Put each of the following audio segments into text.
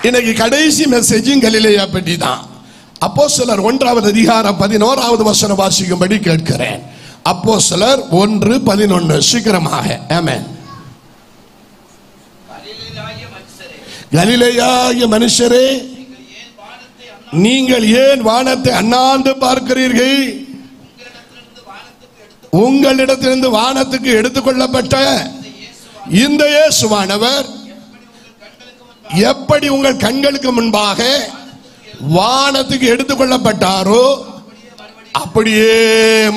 இன்னைக்கு கடைசி மெசேஜும் கலிலேயா பற்றி தான். அப்போஸ்தலர் 1வது அதிகாரம் 11வது வசனம் வாசிக்கும்படி கேட்கிறேன். அப்போஸ்தலர் 1:11 சீக்கிரமாக. ஆமென். கலிலேயாகிய மனுஷரே, நீங்கள் ஏன் வானத்தை அண்ணாந்து பார்க்கிறீர்கள்? உங்களிடத்திலிருந்து வானத்துக்கு எடுத்துக்கொள்ளப்பட்ட இந்த இயேசுவானவர் எப்படி உங்கள் கண்களுக்கு முன்பாக வானத்துக்கு எடுத்துக்கொள்ளப்பட்டாரோ அப்படியே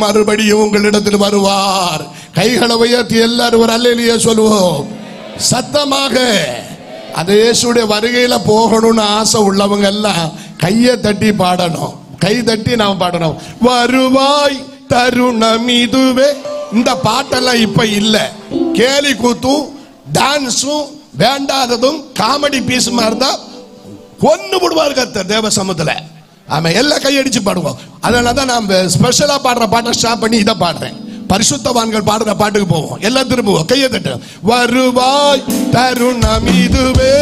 மறுபடியும் உங்களிடத்தில் வருவார். கைகளை உயர்த்தி எல்லாரும் ஒரு அல்லேலூயா சொல்லுவோம் சத்தமாக. அந்த இயேசுடைய வருகையில போகணும்னு ஆசை உள்ளவங்க எல்லாம் கையை தட்டி பாடணும். கை தட்டி நாம் பாடணும். வருவாய் தருணம் இதுவே. இந்த பாட்டெல்லாம் இப்ப இல்ல. கேலி கூத்தும் டான்ஸும் வேண்டாததும் காமெடி பீஸ் மாதிரி தான் கொன்னு விடுவார் கர்த்தர் தேவ சமூகத்துல. ஆமா, எல்லாம் கையடிச்சு பாடுவோம். அதனாலதான் நான் ஸ்பெஷலா பாடுற பாட்டை ஸ்டாப் பண்ணி இதை பாடுறேன். பரிசுத்தவான்கள் பாடுற பாட்டுக்கு போவோம். எல்லாம் திரும்புவோம். கையை தட்டு. வருவாய் தருணம் இதுவே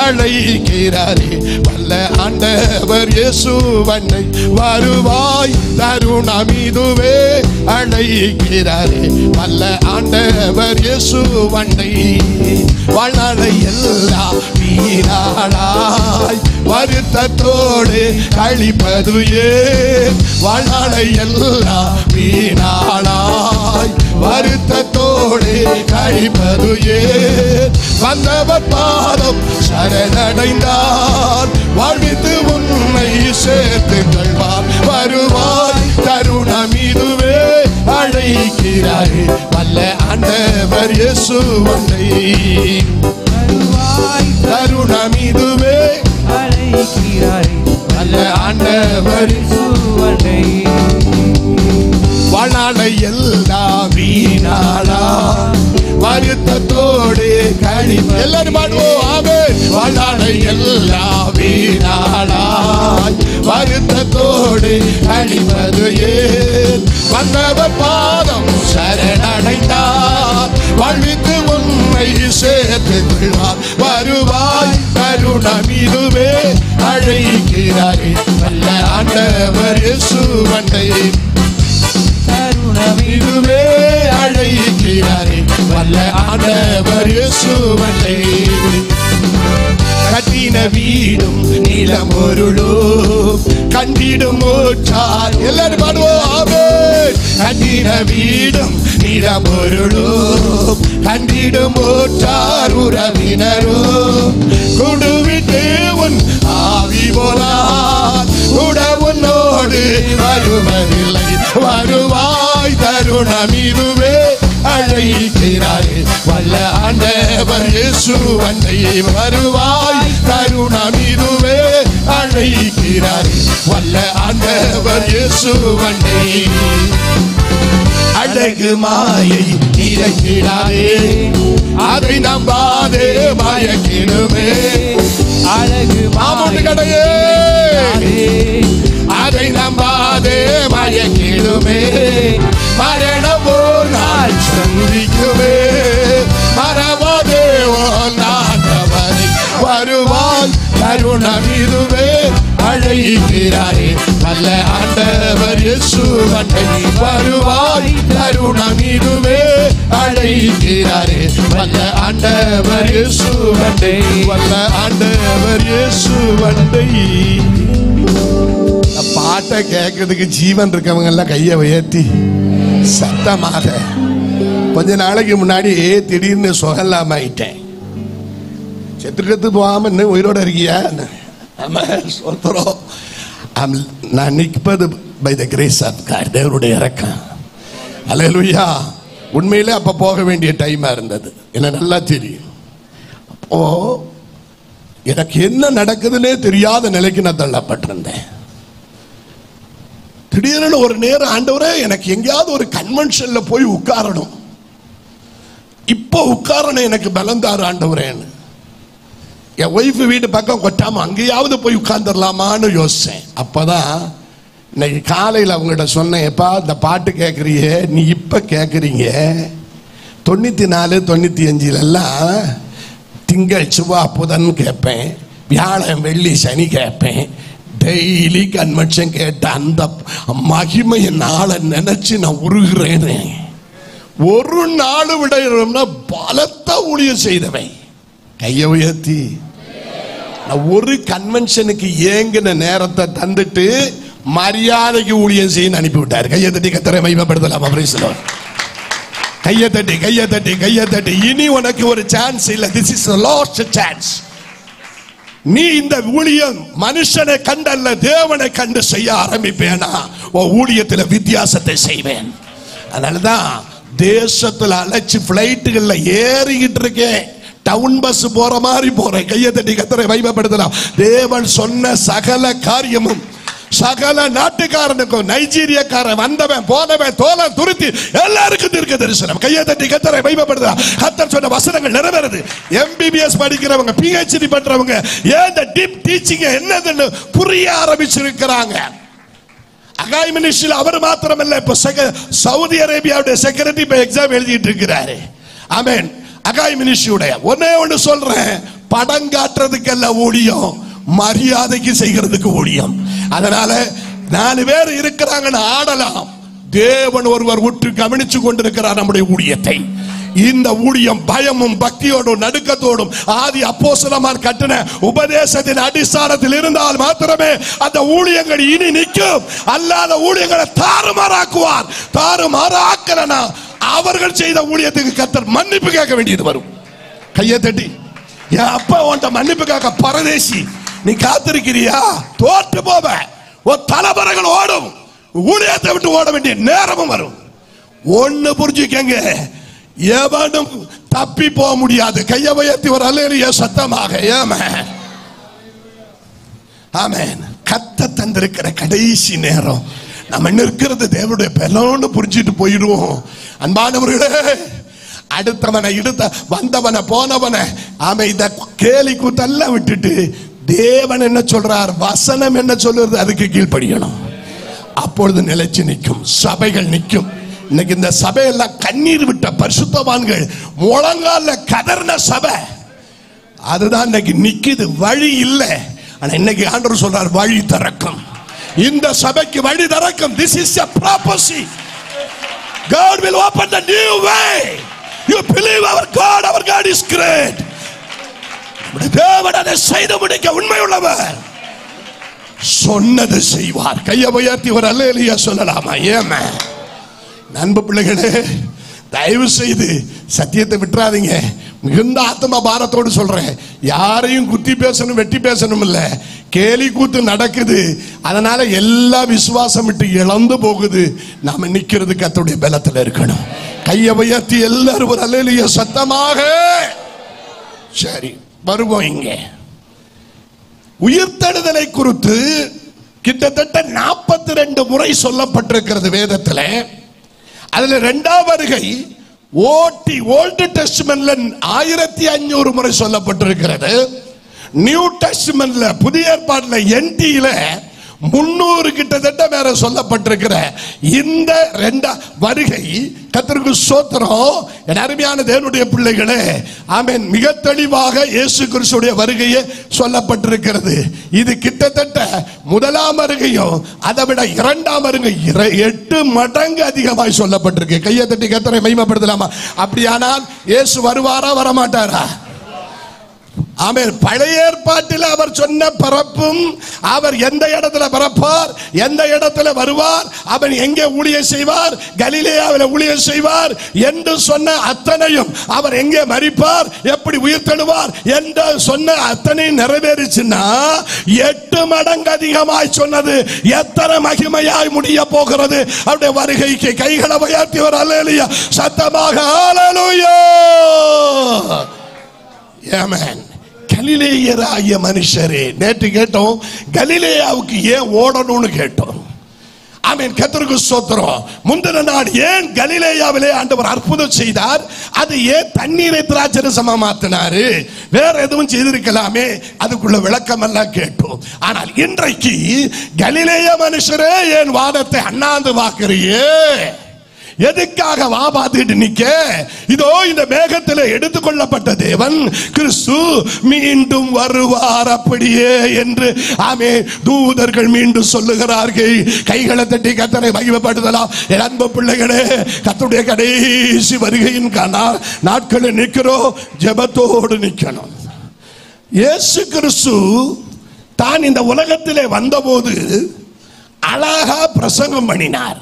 அழைக்கிறாரே வல்ல ஆண்டவர் இயேசுவனை. வருவாய் தருணம் இதுவே அழைக்கிறாரே வல்ல ஆண்டவர் இயேசுவனை. வாழ்நாளை எல்லாம் வீணாளாய் வருத்தத்தோடு கழிப்பது ஏன்? வாழ்நாளை எல்லாம் வீணாளாய் வருத்தத்தோடு கழிப்பது ஏன்? வந்தவர் பாதம் சரணடைந்தால் வாழ்வித்து உன்னை சேர்த்து கொள்வார். வருவாய் தருணம் இதுவே அழைக்கிறாய் வல்ல ஆண்டவர் இயேசுவனை. வருவாய் தருணம் இதுவே அழைக்கிறாய் வல்ல ஆண்டவர் இயேசுவனை. வாழ்நாளை எல்லாம் வீணாளா வருத்தத்தோடு கழிப்பு. எல்லாரும் பாடுவோம். ஆமென். வாழ்நாளை எல்லாம் வீணாளாய் வருத்தத்தோடு கழிப்பது ஏன்? வந்தவர் பாதம் சரணடைந்தார் வாழ்வித்து உண்மை சேர்த்து கொள்வார். வருவாய் தருணம் இதுவே அழைக்கிறாரே வல்ல ஆண்டவர் இயேசுவனை. தருணம் இதுவே அழைக்கிறாரே வல்ல ஆண்டவர் இயேசுவனை. கட்டின வீடும் நிலம் பொருளும் கண்டிடும் ஊற்றார். எல்லாரும் பாடுவோம். ஆமென். கட்டின வீடும் நிலம் பொருளும் கண்டிடும் ஊற்றார் உறவினரும் குடுவிட்டு உன் ஆவி போலார் கூட உன்னோடு வருவதில்லை. வருவாய் தருணம் இதுவே அழைக்கிறாரே வல்ல ஆண்டவர் இயேசுவனை. வருவாய் தருணம் இதுவே அழைக்கிறாரே வல்ல ஆண்டவர் இயேசுவனை. அழகு மாயை இறக்கிறாரே அதை நம்பாதே மயக்கிடுமே. அழகு மாமூட்டு கடையே அதை நம்பாதே மயக்கிடுமே. மரணம் ஒரு நாள் சந்திக்குமே. மறவாதே ஆண்டவரை. வருவாய் தருணம் இதுவே அழைக்கிறாரே வல்ல ஆண்டவர் இயேசுவனை. வருவாய் தருணம் இதுவே அழைக்கிறாரே வல்ல ஆண்டவர் இயேசுவனை. வல்ல ஆண்டவர் இயேசுவனை. பாட்டை கேட்கறதுக்கு ஜீவன் இருக்கவங்க எல்லாம் கையை உயர்த்தி சத்தமாக. கொஞ்ச நாளைக்கு முன்னாடி திடீர்னு சுகலாமாயிட்டேன். செத்துக்கத்து போகாம இன்னும் உயிரோட இருக்கியா? நான் நிற்பது by the grace of God, தேவனுடைய இரக்கம். அல்லேலூயா. உண்மையிலே அப்ப போக வேண்டிய டைமா இருந்தது. எனக்கு நல்லா தெரியும். அப்போ எனக்கு என்ன நடக்குதுன்னே தெரியாத நிலைக்கு நான் தள்ளப்பட்டிருந்தேன். திடீர்னு ஒரு நேரம் ஆண்டவரே எனக்கு எங்கேயாவது ஒரு கன்வென்ஷன்ல போய் உட்காரணும், இப்போ உட்காரணும், எனக்கு பலந்தாரு ஆண்டவரேன்னு. என் ஒய்ஃப் வீட்டு பக்கம் கொட்டாம அங்கேயாவது போய் உட்கார்ந்துடலாமான்னு யோசிச்சேன். அப்பதான் இன்னைக்கு காலையில் அவங்ககிட்ட சொன்னேன், எப்பா இந்த பாட்டு கேட்குறியே, நீ இப்போ கேட்குறீங்க, 94, 95 திங்கள் செவ்வாய் புதன் கேட்பேன், வியாழன் வெள்ளி சனி கேட்பேன். டெய்லி கன்வென்ஷன் கேட்ட அந்த மகிமையை நாளை நினைச்சு நான் உருகிறேன்னு. ஒரு நாள் விட பலத்த ஊழியம் செய்தவை கையை உயர்த்தி ஒரு கன்வென்ஷனுக்கு ஏங்கின நேரத்தை தந்துட்டு மரியாதைக்கு ஊழியம் செய்ய அனுப்பி விட்டார். கையை தட்டி கத்தரை மகிமைப்படுத்தலாம். கையை தட்டி கையை தட்டி கையை தட்டி. இனி உனக்கு ஒரு சான்ஸ் இல்ல. This is the last chance. நீ இந்த ஊழியம் மனுஷனை கண்டல்ல தேவனை கண்டு செய்ய ஆரம்பிப்பேனா ஊழியத்தில் வித்தியாசத்தை செய்வேன். அதனாலதான் தேசத்துல அழைச்சு பிளைட்டுகள்ல ஏறிக்கிட்டு இருக்கேன். டவுன் பஸ் போற மாதிரி போறேன். கையை தட்டி கத்தரை மகிமைப்படுத்தலாம். தேவன் சொன்ன சகல காரியமும் சகல நாட்டுக்காரனுக்கும் நைஜீரியாக்காரன் வந்தவன் போனவன் தோழன் துருத்தி எல்லாருக்கும் தீர்க்க தரிசனம். கையை தட்டி கத்தரை மகிமைப்படுத்தலாம். கர்த்தர் சொன்ன வசனங்கள் நிறைவேறுது. எம்பிபிஎஸ் படிக்கிறவங்க பிஹெச்டி பண்றவங்க ஏன் டீப் டீச்சிங் என்னதுன்னு புரிய ஆரம்பிச்சிருக்கிறாங்க. அகாய் மினிஸ்ட்ரியில் அவர் மாத்திரமல்ல, இப்ப சவுதி அரேபியாவுடைய செக்ரட்டரி இப்ப எக்ஸாம் எழுதிட்டு இருக்கிறாரு. ஆமென். அகாய் மினிஸ்ட்ரியுடைய ஒண்ணு சொல்றேன், படம் காட்டுறதுக்கல்ல ஊழியம், மரியாதைக்கு செய்கிறதுக்கு ஊழியம். அதனால 4 பேர் இருக்கிறாங்கன்னு ஆடலாம். தேவன் ஒருவர் உற்று கவனிச்சு கொண்டிருக்கிறார் நம்முடைய ஊழியத்தை. இந்த ஊழியம் பயமும் பக்தியோடும் நடுக்கத்தோடும் ஆதி அப்போஸ்தலமார் கட்டின உபதேசத்தின் அடிസ്ഥാനத்தில் இருந்தால் மாத்திரமே அந்த ஊழியங்கள் இனி நிற்கும். அல்லாத ஊழியங்களை தாறுமாறாக்குவார். தாறுமாறாக்கலனா அவர்கள் செய்த ஊழியத்துக்கு கர்த்தர் மன்னிப்பு கேட்க வேண்டியது வரும். கையை தட்டி என் அப்பா உன்ட்ட மன்னிப்பு கேட்க பரதேசி நீ காத்திருக்கிறியா? தோற்று போவ. தலைமுறைகள் ஓடும். ஊழியத்தை விட்டு ஓட வேண்டிய நேரமும் வரும். ஒண்ணு புரிஞ்சுக்கங்க, எவனும் தப்பி போக முடியாது. கையை உயர்த்தி ஒரு அல்லேலூயா சத்தமாக. ஆமென் ஆமென். கத்த தந்திருக்கிற கடைசி நேரம் நம்ம நிற்கிறது தேவனுடைய பெலோன்னு புரிஞ்சிட்டு போயிடுவோம். அன்பானவர்களே, அடுத்தவனை இடுத்த வந்தவனை போனவனை ஆமை இந்த கேலி கூத்தெல்லாம் விட்டுட்டு தேவன் என்ன சொல்றார், வசனம் என்ன சொல்றது, அதுக்கு கீழ்ப்படியணும். அப்பொழுது நிலைச்சு நிற்கும், சபைகள் நிற்கும். இன்னைக்கு இந்த சபையெல்லாம் கண்ணீர் விட்ட பரிசுத்தவான்கள் முழங்கால கதர்ன சபை அதுதான் இன்னைக்கு நிக்குது. வழி இல்லை. ஆனா இன்னைக்கு ஆண்டவர் சொல்றார் வழி திறக்கும். இந்த சபைக்கு வழி திறக்கும். This is a prophecy. God will open the new way. You believe our God is great. தேவன் அதை செய்து முடிக்க உண்மையுள்ளவர். சொன்னது செய்வார். கையை உயர்த்தி ஒரு அல்லேலூயா சொல்லலாமா? ஏமா அன்பு பிள்ளைகளே, தயவு செய்து சத்தியத்தை விட்டுறாதீங்க. மிகுந்த ஆத்ம பாரத்தோடு சொல்றேன். யாரையும் குத்தி பேசணும் வெட்டி பேசணும் இல்ல. கேலி கூத்து நடக்குது. அதனால எல்லா விசுவாசம் விட்டு இழந்து போகுது. நாம நிக்கிறது கர்த்தருடைய பலத்தில் இருக்கணும். கையை உயர்த்தி எல்லாரும் ஒரு அல்லேலூயா சத்தமாக. சரி, வருவோம். இங்க உயிர்த்தெழுதலை குறித்து கிட்டத்தட்ட 42 முறை சொல்லப்பட்டிருக்கிறது வேதத்துல. அதுல 2ஆம் வருகை ஓல்டு டெஸ்டமென்ட்ல 1500 முறை சொல்லப்பட்டிருக்கிறது. நியூ டெஸ்டமென்ட்ல புதிய ஏற்பாட்டுல என்டில 300 கிட்டத்தட்ட வேற சொல்லப்பட்டிருக்கிற இந்த 2ஆம் வருகை கர்த்தருக்கு ஸ்தோத்திரம். என் அருமையான தேவனுடைய பிள்ளைகளே, ஆமென், மிக தெளிவாக இயேசு கிறிஸ்துவுடைய வருகையே சொல்லப்பட்டிருக்கிறது. இது கிட்டத்தட்ட 1ஆம் வருகையும் அதை விட 2ஆம் வருகை 8 மடங்கு அதிகமாய் சொல்லப்பட்டிருக்கு. கையை தட்டி கர்த்தரை மகிமைப்படுத்தலாமா? அப்படியானால் இயேசு வருவாரா வரமாட்டாரா? ஆமென். பழைய ஏற்பாட்டில் அவர் சொன்ன பிறப்பும், அவர் எந்த இடத்துல பிறப்பார், எந்த இடத்துல வருவார், அவர் எங்கே ஊழியம் செய்வார், கலிலேயாவில் ஊழியம் செய்வார் என்று சொன்ன அத்தனையும், அவர் எங்கே மரிப்பார், எப்படி உயிர்த்தெழுவார் என்று சொன்ன அத்தனை நிறைவேறிச்சுன்னா 8 மடங்கு அதிகமாய் சொன்னது எத்தனை மகிமையாய் முடிய போகிறது அவருடைய வருகைக்கு. கைகளை உயர்த்தி ஒரு அல்லேலூயா சத்தமாக ஹல்லேலூயா. ஆமென். கலிலேயராகிய மனுஷரே, நேற்று கேட்டோம் கலிலேயாவுக்கு ஏன் ஓடணும்னு கேட்டோம். ஆமென். கர்த்தருக்கு ஸ்தோத்திரம். முந்தின நாள் ஏன் கலிலேயாவிலே ஆண்டவர் அற்புதம் செய்தார், அது ஏன் தண்ணீரை திராட்சரசமா மாத்தினாரு, வேற எதுவும் செய்திருக்கலாமே, அதுக்குள்ள விளக்கம் எல்லாம் கேட்டோம். ஆனால் இன்றைக்கு கலிலேய மனுஷரே ஏன் வானத்தை அண்ணாந்து பார்க்கிறியே, எதுக்காக வா பார்த்துட்டு நிக்க? இதோ இந்த மேகத்தில் எடுத்துக்கொள்ளப்பட்ட தேவன் கிறிஸ்து மீண்டும் வருவார் அப்படியே என்று ஆமே தூதர்கள் மீண்டும் சொல்லுகிறார்கள். கைகளை தட்டி கர்த்தரை மகிமைப்படுத்தலாம். அன்பு பிள்ளைகளே, கர்த்தருடைய கடைசி வருகையின் நாட்களில் நிற்கிறோம். ஜெபத்தோடு நிற்கணும். இயேசு கிறிஸ்து தான் இந்த உலகத்திலே வந்தபோது அழகா பிரசங்கம் பண்ணினார்.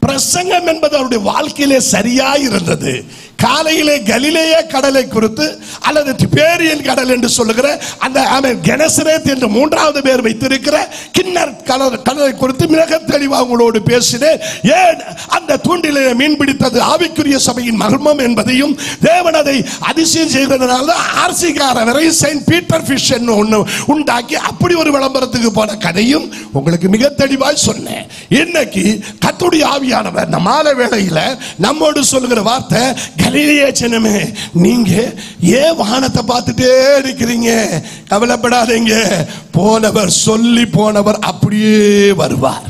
பிரசங்கம் என்பது அவருடைய வாழ்க்கையிலே சரியாய் இருந்தது. காலையிலே கலிலேய கடலை குறித்து அல்லது திபேரியன் கடல் என்று சொல்லுகிற அந்த கெனசரேத் என்று 3வது பேர் வைத்திருக்கிற கிண்ணர் கடலை குறித்து மிக தெளிவாக உங்களோடு பேசினேன். ஏன் அந்த தூண்டிலே மீன் பிடித்தது ஆவிக்குரிய சபையின் மர்மம் என்பதையும் தேவன் அதை அதிசயம் செய்கிறதுனால ஆர்சிகார வரை செயின்ட் பீட்டர் ஃபிஷ் ஒன்று உண்டாக்கி அப்படி ஒரு விளம்பரத்துக்கு போன கதையும் உங்களுக்கு மிக தெளிவாய் சொன்னேன். இன்னைக்கு கர்த்தருடைய ஆவியானவர் இந்த மாலை வேளையில நம்மோடு சொல்லுகிற வார்த்தை, கலிலேய ஜனமே, நீங்க ஏன் வானத்தை பார்த்துட்டே இருக்கிறீங்க? கவலைப்படாதீங்க, போனவர் சொல்லி போனவர் அப்படியே வருவார்.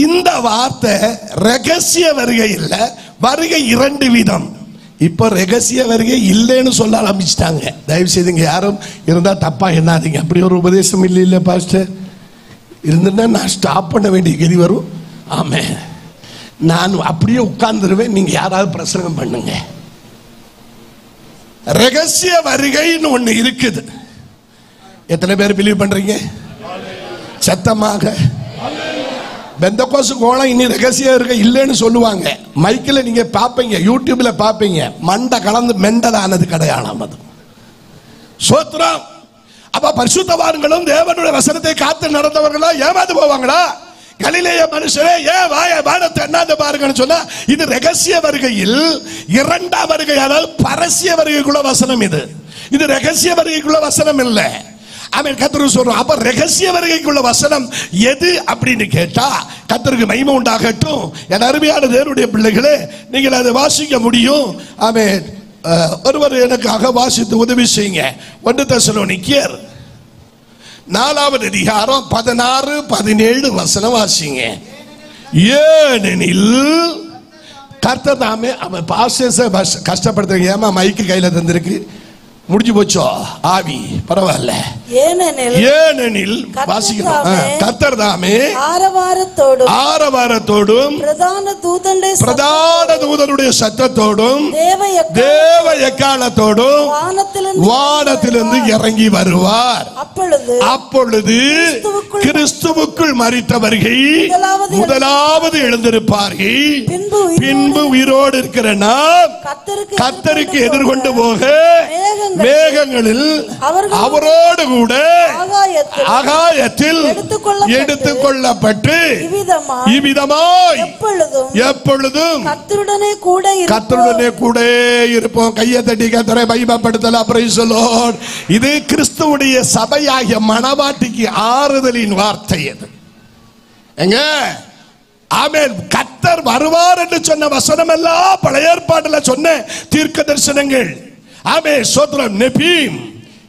இந்த வார்த்தை ரகசிய வருகை இல்ல, வருகை 2 விதம். இப்ப ரகசிய வருகை இல்லைன்னு சொல்ல ஆரம்பிச்சிட்டாங்க. தயவு செய்துங்க யாரும் இருந்தா தப்பா என்னாதீங்க. அப்படி ஒரு உபதேசம் இல்ல பாஸ்டர் இருந்துன்னா நான் ஸ்டாப் பண்ண வேண்டிய கதி வரும். ஆமே, நான் அப்படியே உட்கார்ந்துருவேன், நீங்க யாராவது பிரசங்கம் பண்ணுங்க. ரகசிய வருகைன்னு ஒண்ணு இருக்குது. எத்தனை பேர் பிலீவ் பண்றீங்க? சத்தமாக. பெந்தகோஸ்து கோலம் இனி ரகசிய வருகை இல்லைன்னு சொல்லுவாங்க. மைக்கில் நீங்க பாப்பீங்க, யூடியூப்ல பாப்பீங்க, மண்டை கலந்து மெண்டதானது கிடையாளம். அது சோத்ரம். அப்ப பரிசுத்தவான்களும் தேவனுடைய வசனத்தை காத்து நடந்தவர்களா ஏமாந்து போவாங்களா? கலிலேய மனுஷரே ஏன் வானத்தை என்னாந்து பாருங்கன்னு சொன்னா, இது ரகசிய வருகையில் 2ஆம் வருகை, அதாவது பரசிய வருகைக்குள்ள வசனம். இது ரகசிய வருகைக்குள்ள வசனம் இல்ல. ஆமென். கர்த்தர் சொல்றோம். அப்ப ரகசிய வருகைக்குள்ள வசனம் எது அப்படின்னு கேட்டா, கர்த்தருக்கு மகிமை உண்டாகட்டும். என் அருமையான தேவனுடைய பிள்ளைகளே, நீங்கள் அதை வாசிக்க முடியும். ஆமென். ஒருவர் எனக்காக வாசித்து உதவி செய்யுங்க. 1 தெசலோனிக்கேயர் 4வது அதிகாரம் 16, 17 வசனம் வாசிங்க. ஏனெனில் கர்த்தர் தாமே அவன் பாஸ்டர்ஸை கஷ்டப்படுத்துறீங்க. ஏமா மைக்கு கையில தந்திருக்கு, முடிஞ்சு போச்சோ ஆவி, பரவாயில்ல. ஏனெனில் வாசிக்கிறோம். கர்த்தர் தாமே ஆரவாரத்தோடும் பிரதான தூதனுடைய சத்தத்தோடும் தேவ எக்காலத்தோடும் வானத்திலிருந்து இறங்கி வருவார். அப்பொழுது கிறிஸ்துவுக்குள் மரித்தவர்கள் முதலாவது எழுந்திருப்பார்கள். பின்பு உயிரோடு இருக்கிற நாம் கர்த்தருக்கு எதிர்கொண்டு போக மேகங்களில் அவரோடு கூட ஆகாயத்தில் எடுத்துக்கொள்ளப்பட்டு இவ்விதமாய் எப்பொழுதும் கர்த்தருடனே கூட இருப்போம். கையை தட்டி கர்த்தரை மகிமைப்படுத்தலாம். Praise the Lord. இது கிறிஸ்துவுடைய சபையாகிய மணவாட்டிக்கு ஆறுதலின் வார்த்தை. அது எங்க? ஆமென். கர்த்தர் வருவார் என்று சொன்ன வசனம் எல்லாம் பழைய ஏற்பாட்டில் சொன்ன தீர்க்க தரிசனங்கள். ஆமே சோத்ரம், நெபீம்,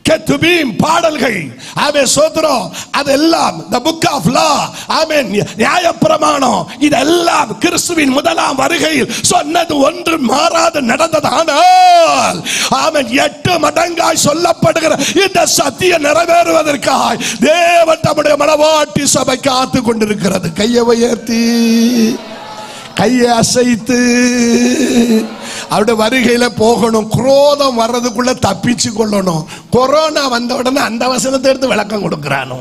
கெத்துபீம் பாடல்கள். ஆமே சோத்ரம், அதெல்லாம் the book of law. ஆமென். நியாயப்பிரமாணம். இதெல்லாம் கிறிஸ்துவின் முதலாம் வருகையில் சொன்னது ஒன்று மாறாது நடந்ததானால், ஆமென், 8 மடங்காய் சொல்லப்படுகிற இந்த சத்தியம் நிறைவேறுவதற்காக தேவன் தம்முடைய மணவாட்டி சபை காத்து கொண்டிருக்கிறது. கையை உயர்த்தி கையை அசைத்து அவருடைய வருகையில போகணும். குரோதம் வர்றதுக்குள்ள தப்பிச்சு கொள்ளணும். கொரோனா வந்த உடனே அந்த வசனத்தை எடுத்து விளக்கம் கொடுக்கிறானோ.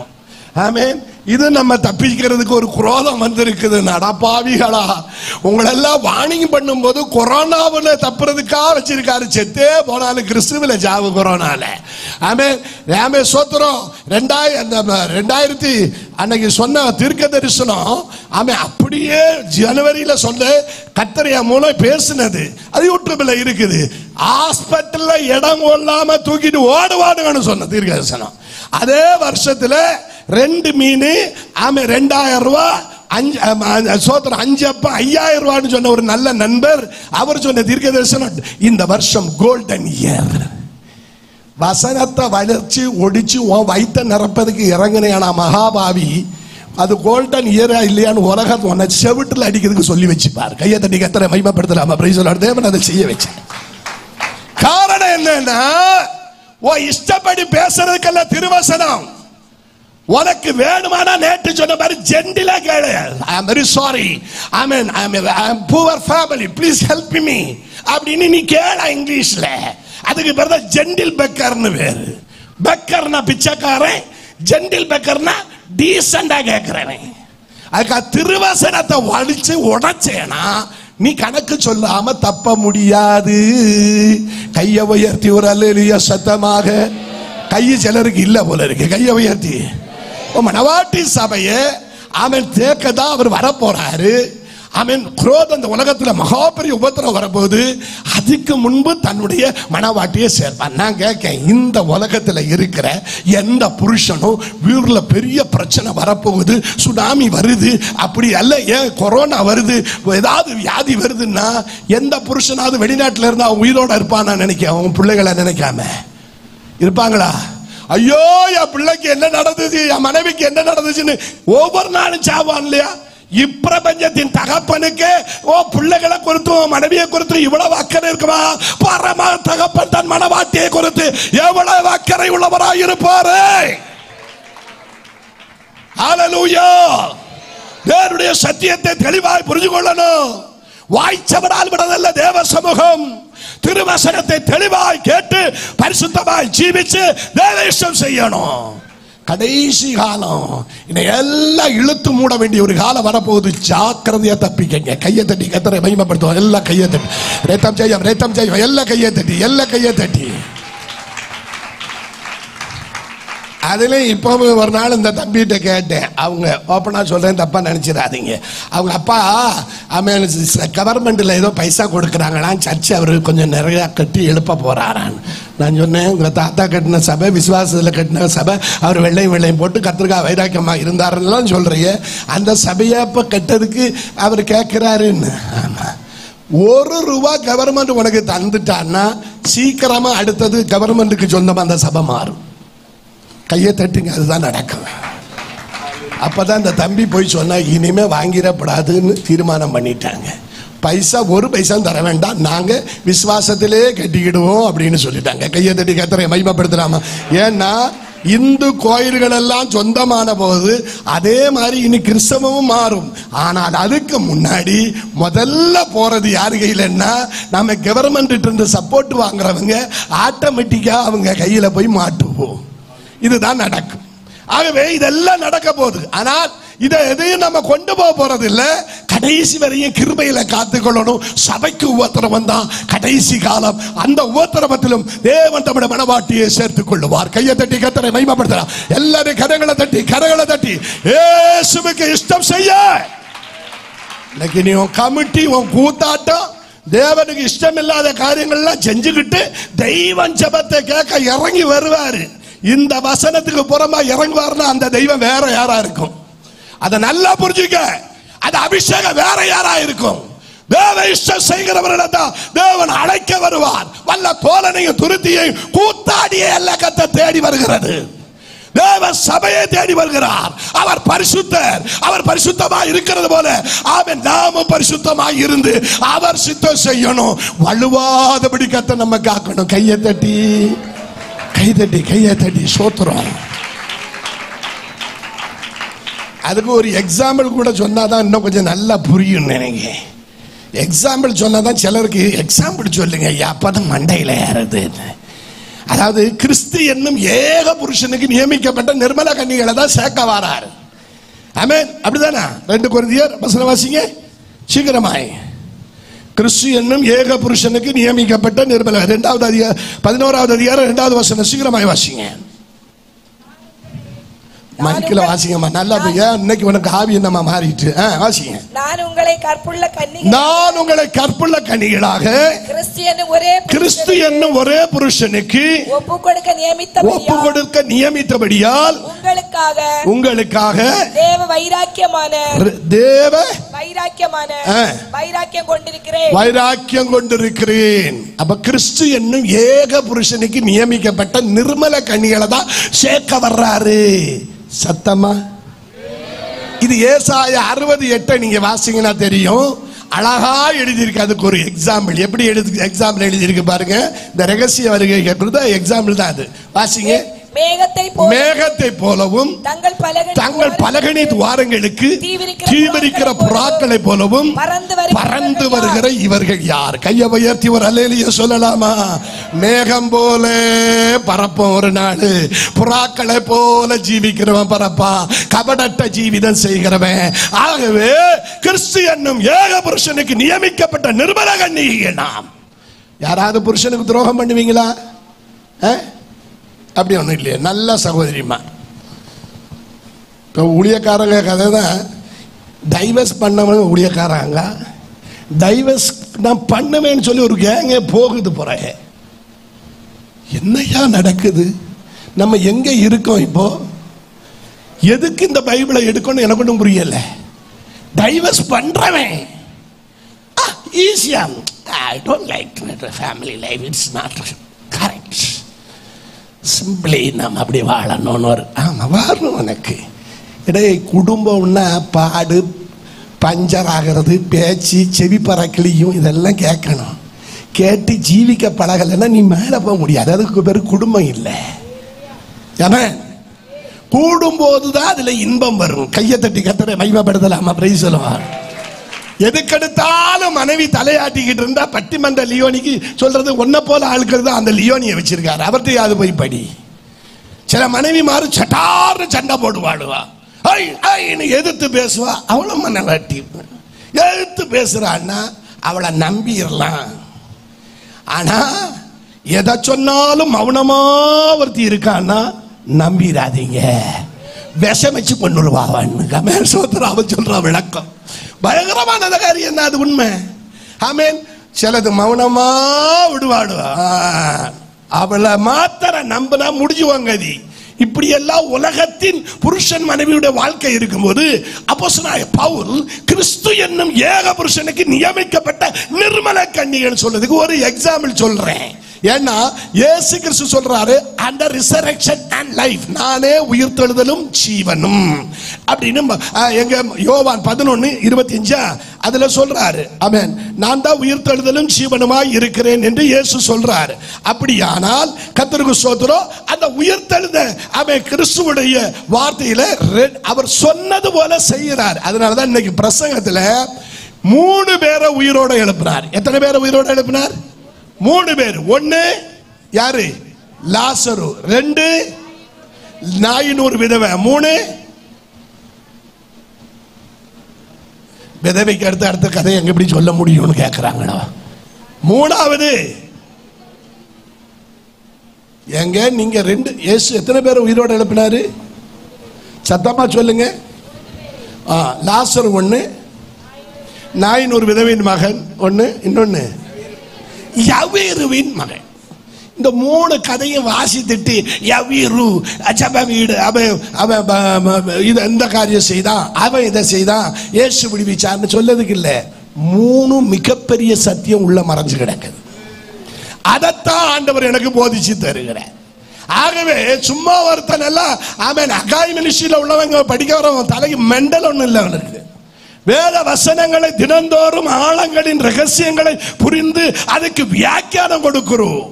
ஆமென். இது நம்ம தப்பிக்கிறதுக்கு ஒரு குரோதம் வந்திருக்குது. நடப்பாவிகளா, உங்களெல்லாம் வார்னிங் பண்ணும்போது கொரோனாவில் தப்புறதுக்காக வச்சிருக்காரு. செத்தே போனாலும் கிறிஸ்துவில ஜாவு கொரோனால. ஆமென். ஆமே சோத்திரம். 2000 அன்னைக்கு சொன்ன தீர்க்க தரிசனம், ஆமே, அப்படியே ஜனவரியில சொன்ன கர்த்தர் மூலம் பேசினது அது யூடியூப்ல இருக்குது. ஹாஸ்பிட்டல்ல இடம் கொள்ளாம தூக்கிட்டு ஓடுவாடுங்கன்னு சொன்ன தீர்க்க தரிசனம். அதே வருஷத்துல 2 மீன், ஆமே, 2000 ரூபாய், 5 அப்ப 5000 ரூபான்னு சொன்ன ஒரு நல்ல நண்பர், அவர் சொன்ன தீர்க்க தரிசனம், இந்த வருஷம் கோல்டன் இயர். வசனத்தை வளர்ச்சி ஒடிச்சு வயிற்ற நிரப்பதுக்கு இறங்கினா மகாபாவி அது கோல்டன் இயரா இல்லையான்னு உலகத்தை உன்னை செவிட்டில் அடிக்கிறதுக்கு சொல்லி வச்சுப்பார். கையை தட்டி கத்தரை மகிமைப்படுத்தலாமா? Praise the Lord. தேவன் அதை செய்ய வச்சேன். காரணம் என்னன்னா, இஷ்டப்படி பேசுறதுக்கெல்லாம் திருவசனம். உனக்கு வேணுமானா நேற்று சொன்ன மாதிரி ஜென்டிலா கேளு. I am very sorry, I am poor family, please help me அப்படின்னு நீ கேள இங்கிலீஷ்ல. அதுக்கு பேர் தான் ஜென்டில் பெக்கர்னு பேரு. பெக்கர்னா பிச்சைக்காரன், ஜென்டில் பெக்கர்னா டீசெண்டா கேட்கிறவன். அதுக்கு திருவசனத்தை வலிச்சு உடைச்சேனா நீ கணக்கு சொல்லாம தப்ப முடியாது. கையை உயர்த்தி ஒரு அல்லேலூயா சத்தமாக. கையை சிலருக்கு இல்ல போல இருக்கு. கையை உயர்த்தி மணவாட்டி சபையை அவன் தேக்கதான் அவர் வரப்போறாரு. அவன் குரோதம் இந்த உலகத்துல மகாபெரிய உபத்திரம் வரப்போகுது. அதுக்கு முன்பு தன்னுடைய மணவாட்டியை சேர்ப்பான். நான் கேட்கேன், இந்த உலகத்துல இருக்கிற எந்த புருஷனும் வீட்டுல பெரிய பிரச்சனை வரப்போகுது, சுனாமி வருது, அப்படி அல்ல ஏன் கொரோனா வருது, ஏதாவது வியாதி வருதுன்னா எந்த புருஷனாவது வெளிநாட்டுல இருந்தா உயிரோட இருப்பான்? நான் நினைக்கிறேன். அவங்க பிள்ளைகளை நினைக்காம இருப்பாங்களா? ஐயோ என் பிள்ளைக்கு என்ன நடந்துச்சு, என் மனைவிக்கு என்ன நடந்துச்சுன்னு ஒவ்வொரு நாளும் சாவான் இல்லையா? இப்பிரபஞ்சத்தின் தகப்பனுக்கு பிள்ளைகளை குறித்து மனைவியை குறித்து இவ்வளவு அக்கறை இருக்குமா? பரம தகப்பன் தன் மனவாட்டியை குறித்து எவ்வளவு அக்கறை உள்ளவராய் இருப்பாரு. ஹல்லேலூயா. தேவனுடைய சத்தியத்தை தெளிவாய் புரிந்து கொள்ளணும். வாய்ச்சவரால் விடதல்ல தேவ சமூகம். திருவசனத்தை தெளிவாய் கேட்டு பரிசுத்தமாய் ஜீவிச்சு தேவ செய்யணும். கடைசி காலம் எல்லாம் இழுத்து மூட வேண்டிய ஒரு காலம் வரப்போகுது. ஜாக்கிரதையா தப்பிக்கங்க. கையை தட்டி கத்தரை மகிமைப்படுத்துவோம். எல்லாம் கையை தட்டி ரேத்தம் செய்யும், ரேத்தம் செய்யும். எல்லாம் கையை தட்டி, எல்லாம் கையை தட்டி. அதுல இப்போ ஒரு நாள் இந்த தம்பிகிட்ட கேட்டேன். அவங்க ஓப்பனா சொல்றேன், தப்பா நினைச்சிடாதீங்க. அவங்க அப்பா கவர்மெண்ட்ல ஏதோ பைசா கொடுக்குறாங்களாம், சர்ச்சை அவரு கொஞ்சம் நிறைய கட்டி எழுப்ப போறாரான்னு. நான் சொன்னேன், உங்க தாத்தா கட்டின சபை, விசுவாசத்துல கட்டின சபை, அவர் வெள்ளையும் வெள்ளையும் போட்டு கத்திரிக்காய் வைராக்கியமா இருந்தாருன்னு சொல்றீங்க. அந்த சபையை இப்ப கட்டதுக்கு அவர் கேட்கிறாருன்னு. ஆமா, ₹1 கவர்மெண்ட் உனக்கு தந்துட்டான்னா சீக்கிரமா அடுத்தது கவர்மெண்ட்டுக்கு சொந்தமா அந்த சபை மாறும். கையை தட்டுங்க, அதுதான் நடக்கும். அப்பதான் இந்த தம்பி போய் சொன்னா இனிமே வாங்கிடப்படாதுன்னு தீர்மானம் பண்ணிட்டாங்க. பைசா ஒரு பைசா தர வேண்டாம், நாங்க விசுவாசத்திலே கட்டிக்கிடுவோம் அப்படின்னு சொல்லிட்டாங்க. கையை தட்டி கத்தரை மகிமைப்படுத்தலாமா? ஏன்னா இந்து கோயில்கள் எல்லாம் சொந்தமான போது அதே மாதிரி இனி கிறிஸ்தவமும் மாறும். ஆனால் அதுக்கு முன்னாடி முதல்ல போறது யாரு கையிலன்னா, நம்ம கவர்மெண்ட் இருந்து சப்போர்ட் வாங்குறவங்க ஆட்டோமேட்டிக்கா அவங்க கையில போய் மாட்டுவோம். இதுதான் நடக்கும். ஆகவே இதெல்லாம் நடக்க போகுது. ஆனால் இதை எதையும் நம்ம கொண்டு போக போறது இல்ல. கடைசி வரையும் கிருபையில காத்துக்கொள்ளணும். சபைக்கு உபத்திரவம் தான் கடைசி காலம். அந்த உபத்திரவத்திலும் தேவன் நம்முடைய மனவாட்டியை சேர்த்துக் கொள்ளுவார். கையை தட்டி கத்தரை மகிமைப்படுத்தலாம். எல்லாரும் கரங்களை தட்டி, கரங்களை தட்டி இயேசுவுக்கு இஷ்டம் செய்ய. இன்னைக்கு நீ உன் கமிட்டி, உன் கூத்தாட்டம், தேவனுக்கு இஷ்டம் இல்லாத காரியங்கள்லாம் செஞ்சுக்கிட்டு தெய்வம் ஜெபத்தை கேட்க இறங்கி வருவாரு. இந்த வசனத்துக்கு புறமா இறங்குவார்னா அந்த தெய்வம் வேற யாரா இருக்கும்? அதை நல்லா புரிஞ்சுக்க. அது அபிஷேகம் வேற யாரா இருக்கும்? தேவ இஷ்டம் செய்கிறவர்களிடம் தேவன் அழைக்க வருவார். வல்ல தோழனையும் துருத்தியையும் கூத்தாடியே எல்லா கத்த தேடி வருகிறது. தேவ சபையை தேடி வருகிறார். அவர் பரிசுத்தர். அவர் பரிசுத்தமாய் இருக்கிறது போல அவன் நாமும் பரிசுத்தமாய் இருந்து அவர் சித்தம் செய்யணும். வலுவாதபடி கத்த நம்ம காக்கணும். கையை தட்டி, கை தட்டி, கையை தட்டி சோத்துறோம். அதுக்கு ஒரு எக்ஸாம்பிள் கூட சொன்னாதான் இன்னும் கொஞ்சம் நல்லா புரியும் நினைக்கிறேன். எக்ஸாம்பிள் சொன்னாதான் சிலருக்கு எக்ஸாம்பிள் சொல்லுங்க அப்பதான் மண்டையில ஏறது. அதாவது கிறிஸ்து என்னும் ஏக புருஷனுக்கு நியமிக்கப்பட்ட நிர்மல கன்னிகளை தான் சேர்க்க வாராரு. ஆமென், அப்படிதானா? 2 கொரிந்தியர் வசனம் வாசிங்க சீக்கிரமாய். கிறிஸ்து என்னும் ஏக புருஷனுக்கு நியமிக்கப்பட்ட நிர்மல 2வது அதிகாரம் 11வது அதிகாரம் 2வது வசனம் சீக்கிரமாய் வாசிங்க. மைக்கில வாசிங்கம்மா நல்லா. இன்னைக்கு உனக்கு ஆவி என்னமா மாறிட்டு வாசிங்க. நான் உங்களை கற்புள்ள கன்னிகளாக கிறிஸ்து என்னும் ஒரே புருஷனுக்கு ஒப்பு கொடுக்க நியமித்தபடியால் உங்களுக்காக தேவ வைராக்கியம் கொண்டிருக்கிறேன். அப்ப கிறிஸ்து என்னும் ஏக புருஷனுக்கு நியமிக்கப்பட்ட நிர்மல கன்னிகளை தான் சேர்க்க வர்றாரு. சத்தமா இது ஏசாயா 60:8 நீங்க வாசிங்கன்னா தெரியும். அழகா எழுதியிருக்கு. அதுக்கு ஒரு எக்ஸாம்பிள். எப்படி எக்ஸாம்பிள் எழுதியிருக்கு பாருங்க. இந்த ரகசிய வருகை எக்ஸாம்பிள் தான் அது. வாசிங்க. மேகத்தை போலவும் தங்கள் பலகணி துவாரங்களுக்கு தீவிரிக்கிற புறாக்களை போலவும் பறந்து வருகிற இவர்கள் யார்? கையை உயர்த்தி ஒரு அல்லேலூயா சொல்லலாமா? மேகம் போல பறப்போம் ஒரு நாள், புறாக்களை போல ஜீவிக்கிறவன் பறப்பா, கபடட்ட ஜீவிதம் செய்கிறவன். ஆகவே கிறிஸ்து என்னும் ஏக புருஷனுக்கு நியமிக்கப்பட்ட நிர்மல கன்னிகைகள் நாம். யாராவது புருஷனுக்கு துரோகம் பண்ணுவீங்களா? அப்படி ஒன்றும் இல்லையே. நல்ல சகோதரிமா. இப்போ ஊழியக்காரங்க கதை தான். டைவர்ஸ் பண்ணவங்க ஊழியக்காரங்க. டைவர்ஸ் நான் பண்ணுவேன்னு சொல்லி ஒரு கேங்கே போகுது போறேன். என்னையா நடக்குது? நம்ம எங்க இருக்கோம் இப்போ? எதுக்கு இந்த பைபிளை எடுக்கணும் எனக்கு ஒன்றும் புரியல. டைவர்ஸ் பண்றவன் ஈஸியா, I don't like family life, it's not correct, simply நம்ம அப்படி வாழணும்னு ஒரு வாழணும். எனக்கு இடையே குடும்பம்னா பாடு, பஞ்சர் ஆகிறது, பேச்சு, செவி பறக்கலியும் இதெல்லாம் கேட்கணும். கேட்டு ஜீவிக்க பழகலைன்னா நீ மேலே போக முடியாது. அதுக்கு பேர் குடும்பம் இல்லை. ஏன்னா கூடும்போது தான் அதுல இன்பம் வரும். கையை தட்டி கத்தரை மகிமைப்படுத்தலாமா? பிரைஸ் சொல்லுவார். எதுக்கெடுத்தாலும் மனைவி தலையாட்டிக்கிட்டு இருந்தா பட்டிமன்ற லியோனிக்கு சொல்றது ஒன்ன போல ஆளுக்கிறது அந்த லியோனியை வச்சிருக்காரு. அவர்கிட்ட அது போய் படி. சில மனைவி மாறு சட்டார்னு சண்டை போடுவாடுவா, எதிர்த்து பேசுவா. அவளும் மனவாட்டி எதிர்த்து பேசுறான்னா அவளை நம்பிடலாம். ஆனா எதை சொன்னாலும் மௌனமா ஒருத்தி இருக்கான்னா நம்பிடாதீங்க, விஷம் வச்சு கொண்டுருவான்னு சோதரா அவன் சொல்ற விளக்கம். பயங்கரமான காரியம் என்ன அது? உண்மை. ஆமென். சிலது மௌனமா விடுவாடுவா. அவளை மாத்திர நம்பினா முடிஞ்சுவாங்க. அது இப்படி எல்லாம் உலகத்தின் புருஷன் மனைவியுடைய வாழ்க்கை இருக்கும்போது அப்போஸ்தலனாகிய பவுல் கிறிஸ்து என்னும் ஏக புருஷனுக்கு நியமிக்கப்பட்ட நிர்மல கன்னிகைன்னு சொல்றதுக்கு ஒரு எக்ஸாம்பிள் சொல்றேன். ஏன்னா இயேசு கிறிஸ்து சொல்றாரு, அந்த ரிசரக்ஷன் அண்ட் லைஃப், நானே உயிர்த்தெழுதலும் ஜீவனும் அப்படின்னு எங்க யோவான் 11:25 அதுல சொல்றாரு. ஆமென். நான் தான் உயிர்த்தெழுதலும் ஜீவனுமாய் இருக்கிறேன் என்று இயேசு சொல்றாரு. அப்படியானால் கர்த்தருக்கு ஸ்தோத்திரம், அந்த உயிர்த்தெழுந்த ஆமென் கிறிஸ்துவுடைய வார்த்தையில அவர் சொன்னது போல செய்கிறார். அதனாலதான் இன்னைக்கு பிரசங்கத்துல 3 பேரை உயிரோட எழுப்பினார். எத்தனை பேரை உயிரோட எழுப்பினார்? 3 பேர். 1 யாரு? லாசரு. 2 நாயின் ஒரு விதவை. 3 விதவைக்கு அடுத்த கதை எங்க எப்படி சொல்ல முடியும்னு கேட்கிறாங்களா? 3வது எங்க நீங்க 2 இயேசு எத்தனை பேர் உயிரோட எழுப்பினாரு? சத்தமா சொல்லுங்க. லாசரு 1, நாயின் ஒரு விதவையின் மகன் 1, இன்னொன்னு யவீருவின் மகன். இந்த 3 கதையும் வாசித்துட்டு யவீரு ஜப வீடு இது இந்த காரியம் செய்தான், அவன் இதை செய்தான், இயேசு விடுவிச்சார்னு சொல்லதுக்கு இல்ல. 3 மிகப்பெரிய சத்தியம் உள்ள மறைஞ்சு கிடக்குது. அதைத்தான் ஆண்டவர் எனக்கு போதிச்சு தருகிறார். ஆகவே சும்மா ஒருத்தன் எல்லாம் ஆமென் அகாய் மினிஸ்ட்ரியில உள்ளவங்க படிக்க வரவங்க தலைக்கு மெண்டல் ஒன்றும் இல்லை. அவனுக்கு வேத வசனங்களை தினந்தோறும் ஆழங்களின் ரகசியங்களை புரிந்து அதுக்கு வியாக்கியானம் கொடுக்கிறோம்.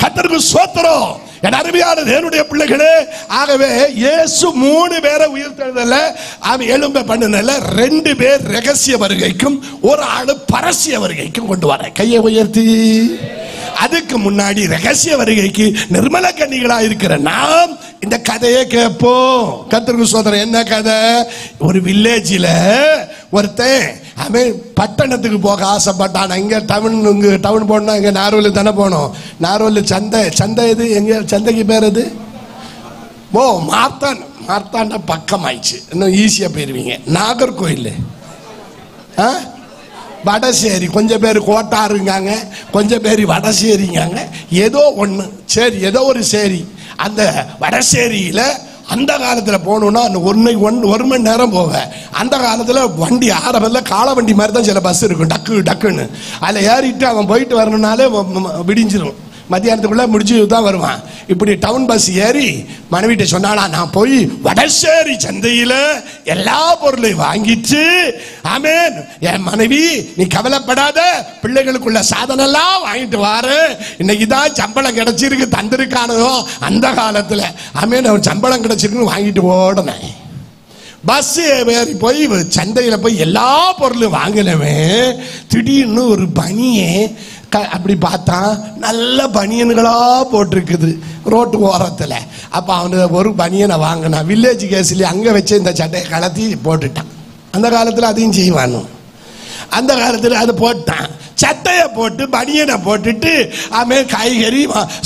கர்த்தருக்கு ஸ்தோத்திரம். என் அருமையான தேவனுடைய பிள்ளைகளே, ஆகவே இயேசு 3 பேரை உயிர்த்தெழுதல அவன் எழும்ப பண்ணினல 2 பேர் ரகசிய வருகைக்கும் 1 ஆளு பரசிய வருகைக்கும் கொண்டு வர. கையை உயர்த்தி. அதுக்கு முன்னாடி ரகசிய வருகைக்கு நிர்மல கன்னிகளா இருக்கிற நாம் இந்த கதையை கேட்போம். கர்த்தருக்கு ஸ்தோத்திரம். என்ன கதை? ஒரு வில்லேஜில் ஒருத்தன் அவன் பட்டணத்துக்கு போக ஆசைப்பட்டான். இங்க டவுன் போனா இங்க நாரோல் தானே போனோம். நாரோல் சந்தை எது? எங்க சந்தைக்கு பேர் எது? ஓ மார்த்தாண்ட பக்கம் ஆயிடுச்சு. இன்னும் ஈஸியா போயிருவீங்க. நாகர்கோயில், வடசேரி. கொஞ்சம் பேர் கோட்டாருங்காங்க, கொஞ்சம் பேர் வடசேரிங்காங்க. ஏதோ ஒன்று சரி, ஏதோ ஒரு சேரி. அந்த வடசேரியில அந்த காலத்தில் போகணுன்னா 1 மணி நேரம் போக. அந்த காலத்தில் வண்டி ஆரம்பத்தில் கால வண்டி மாதிரி தான் சில பஸ் இருக்கும், டக்குன்னு அதில் ஏறிட்டு அவன் போயிட்டு வரணுனாலே விடிஞ்சிடும். மத்தியானத்துக்குள்ள முடிச்சு தான் வருவான். இப்படி டவுன் பஸ் ஏறி மனைவிட்ட சொன்னானா, நான் போய் வடசேரி சந்தையில எல்லா பொருளையும் வாங்கிச்சு, ஆமென், என் மனைவி நீ கவலைப்படாத, பிள்ளைகளுக்குள்ள சாதனம் எல்லாம் வாங்கிட்டு வாரு, இன்னைக்கு தான் சம்பளம் கிடைச்சிருக்கு தந்திருக்கானோ அந்த காலத்துல, ஆமென், அவன் சம்பளம் கிடைச்சிருக்குன்னு வாங்கிட்டு ஓடனேன். பஸ் ஏறி போய் சந்தையில போய் எல்லா பொருளும் வாங்கினவன் திடீர்னு ஒரு பனியை அப்படி பார்த்தா நல்ல பனியன்களா போட்டிருக்குது ரோட்டு ஓரத்தில். அப்போ அவனு ஒரு பனியனை வாங்கினான். வில்லேஜ் கேஸ்ல அங்கே வச்சு இந்த சட்டையை கலத்தி போட்டுட்டான். அந்த காலத்தில் அதையும் செய்வானு. அந்த காலத்தில் அது போட்டான். சட்டையை போட்டு பனியனை போட்டுட்டு அவன் காய்கறி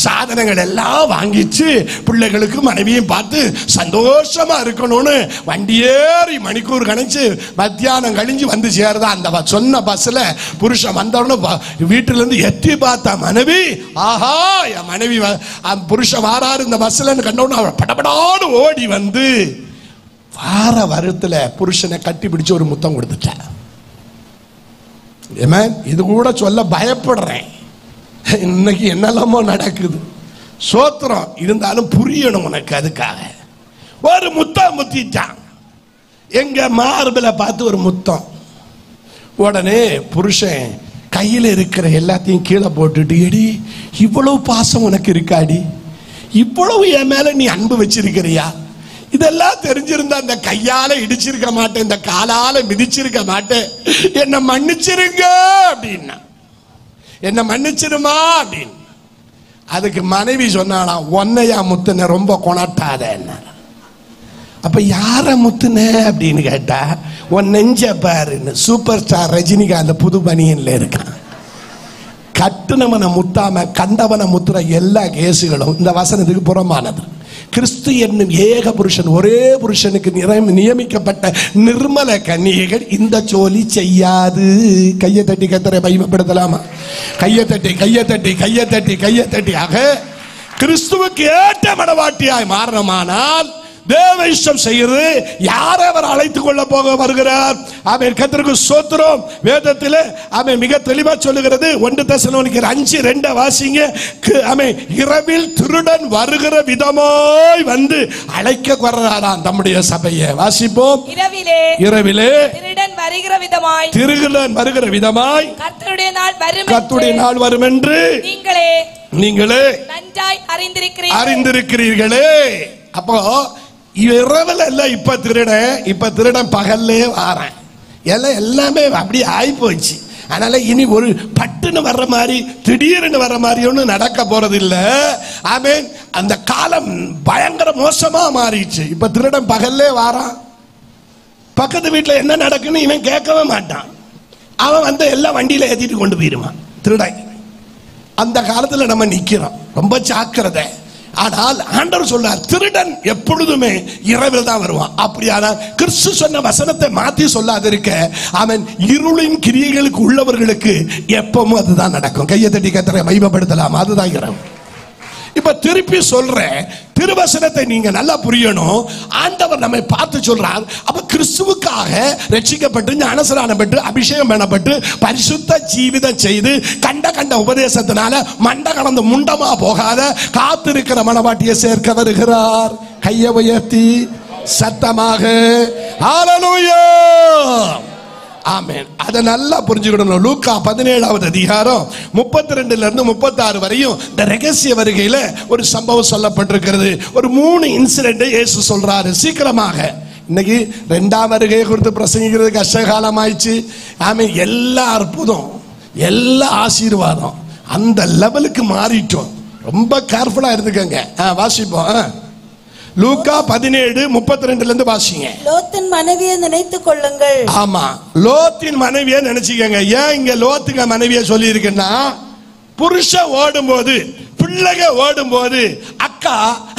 சாதனங்கள் எல்லாம் வாங்கிச்சு பிள்ளைகளுக்கு மனைவியும் பார்த்து சந்தோஷமா இருக்கணும்னு வண்டியேறி மணிக்கூர் கணிச்சு மத்தியானம் கழிஞ்சு வந்து சேருதா. அந்த சொன்ன பஸ்ல புருஷன் வந்தோடனே வீட்டுல இருந்து எட்டி பார்த்தா மனைவி, ஆஹா என் மனைவி புருஷன் வாராரு இந்த பஸ்ல கண்டோன்னு அவள் படபடாடு ஓடி வந்து வார வருத்துல புருஷனை கட்டி பிடிச்சு ஒரு முத்தம் கொடுத்துட்டேன். இது கூட சொல்ல பயப்படுறேன். இன்னைக்கு என்னெல்லாமோ நடக்குது. சோத்திரம் இருந்தாலும் புரியணும் உனக்கு. அதுக்காக ஒரு முத்தம் முத்திட்டான். எங்க மார்பில பார்த்து ஒரு முத்தம். உடனே புருஷன் கையில் இருக்கிற எல்லாத்தையும் கீழே போட்டுட்டு, எடி இவ்வளவு பாசம் உனக்கு இருக்காடி, இவ்வளவு என் மேல நீ அன்பு வச்சிருக்கிறியா, இதெல்லாம் தெரிஞ்சிருந்தா இந்த கையால இடிச்சிருக்க மாட்டேன், இந்த காலால மிதிச்சிருக்க மாட்டேன், என்ன மன்னிச்சிருங்க அப்படின்னா, என்ன மன்னிச்சிருமா அப்படின்னு. அதுக்கு மனைவி சொன்னாலாம், ஒன்னையா முத்துன, ரொம்ப கொணட்டாத என்ன. அப்ப யார முத்துன அப்படின்னு கேட்டா, உன் நெஞ்ச பாருன்னு சூப்பர் ஸ்டார் ரஜினிகாந்த் புது பனியன்ல இருக்கான். கட்டுனவனை முத்தாம கண்டவனை முத்துற எல்லா கேசுகளும் இந்த வசனத்துக்கு புறமானது. கிறிஸ்து என்னும் ஏக புருஷன், ஒரே புருஷனுக்கு நியமிக்கப்பட்ட நிர்மல கன்னிகைகள் இந்த சோலி செய்யாது. கையை தட்டி கத்தரை மகிமைப்படுத்தலாமா? கையை தட்டி கையை தட்டி கையை தட்டி கையை தட்டி. ஆக கிறிஸ்துவுக்கு ஏற்ற மனவாட்டியாய் மாறணுமானால் தேவ இஷ்டம் செய்கிறது. யாரை அவர் அழைத்துக் கொள்ள போக வருகிறார்? அவன் கர்த்தருக்கு ஸ்தோத்திரம். வேதத்தில் அவன் மிக தெளிவா சொல்லுகிறது. 1 தெசலோனிக்கர் 5:2 வாசிங்க. அவன் இரவில் திருடன் வருகிற விதமாய் வந்து அழைக்க வர்றாராம் நம்முடைய சபையை. வாசிப்போம். இரவிலே திருடன் வருகிற விதமாய் கர்த்தருடைய நாள் வரும் என்று நீங்களே நன்றாய் அறிந்திருக்கிறீர்களே. அப்போ இரவுல இல்ல இப்ப திருடன் பகல்லே வாரேன். எல்லாமே அப்படி ஆகி போச்சு. அதனால இனி ஒரு பட்டுன்னு வர்ற மாதிரி திடீர்னு வர்ற மாதிரி ஒன்றும் நடக்க போறது இல்லை. ஆமென். அந்த காலம் பயங்கர மோசமா மாறிடுச்சு. இப்ப திருடன் பகல்லே வாரான். பக்கத்து வீட்டுல என்ன நடக்குன்னு இவன் கேட்கவே மாட்டான். அவன் வந்து எல்லாம் வண்டியில ஏத்திட்டு கொண்டு போயிருவான் திருடன். அந்த காலத்துல நம்ம நிக்கிறோம். ரொம்ப ஜாக்கிரதை. ஆனால் ஆண்டவர் சொல்றார், திருடன் எப்பொழுதுமே இரவில் தான் வருவான். அப்படியானால் கிறிஸ்து சொன்ன வசனத்தை மாத்தி சொல்லாதிருக்க, அவன் இருளின் கிரியைகளுக்கு உள்ளவர்களுக்கு எப்பவும் அதுதான் நடக்கும். கையை தட்டி கத்தரை மகிமைப்படுத்தலாம். அதுதான் இரவு. இப்ப திருப்பி சொல்றேன், திருவசனத்தை நீங்க நல்லா புரியணும். ஆண்டவர் நம்மை பார்த்து சொல்றார். அப்ப கிறிஸ்துவுக்காக ரட்சிக்கப்பட்டு ஞானஸ்நானம் பெற்று அபிஷேகம் பண்ணப்பட்டு பரிசுத்த ஜீவிதம் செய்து கண்ட உபதேசத்தினால மண்ட கலந்து முண்டமா போகாத காத்திருக்கிற மனவாட்டியை சேர்க்க வருகிறார். கையை உயர்த்தி சத்தமாக ஹல்லேலூயா. ஆமென். அதை நல்லா புரிஞ்சுக்கணும். லூக்கா 17வது அதிகாரம் 32 இருந்து 36 வரையும் இந்த ரகசிய வருகையில ஒரு சம்பவம் சொல்லப்பட்டிருக்கிறது. ஒரு 3 இன்சிடென்ட் இயேசு சொல்றாரு. சீக்கிரமாக இன்னைக்கு 2ஆம் வருகையை குறித்து பிரசங்கிக்கிறது கஷ்டகாலம் ஆயிடுச்சு. ஆமென். எல்லா அற்புதம், எல்லா ஆசீர்வாதம் அந்த லெவலுக்கு மாறிட்டோம். ரொம்ப கேர்ஃபுல்லா இருந்துக்கங்க. வாசிப்போம். லூக்கா 17:32 இருந்து வாசிங்க. லோத்தின் மனைவியை நினைத்துக் கொள்ளுங்கள். ஆமா, லோத்தின் மனைவியை நினைச்சுக்கங்க. ஏன் இங்க லோத்துங்க மனைவியை சொல்லி இருக்குன்னா, புருஷன் ஓடும்போது பிள்ளைக ஓடும்போது அக்கா,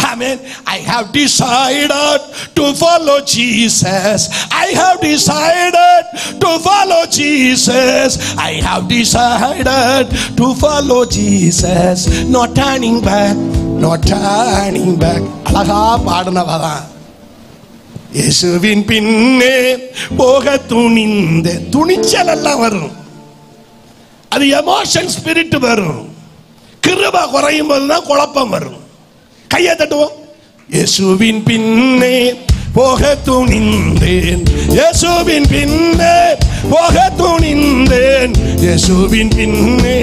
ஆமென், I have decided to follow Jesus. I have decided to follow Jesus. I have decided to follow Jesus. No turning back, no turning back. அழகா பாடுனவதான். இயேசுவின் பின்னே போக துணிச்சல் எல்லாம் வரும். அது எமோஷன் ஸ்பிரிட் வரும். கிருபை குறையும் போதுதான் குழப்பம் வரும். கையை தட்டுவோம். இயேசுவின் பின்னே போக துணிந்தேன், இயேசுவின் பின்னே போக துணிந்தேன், இயேசுவின் பின்னே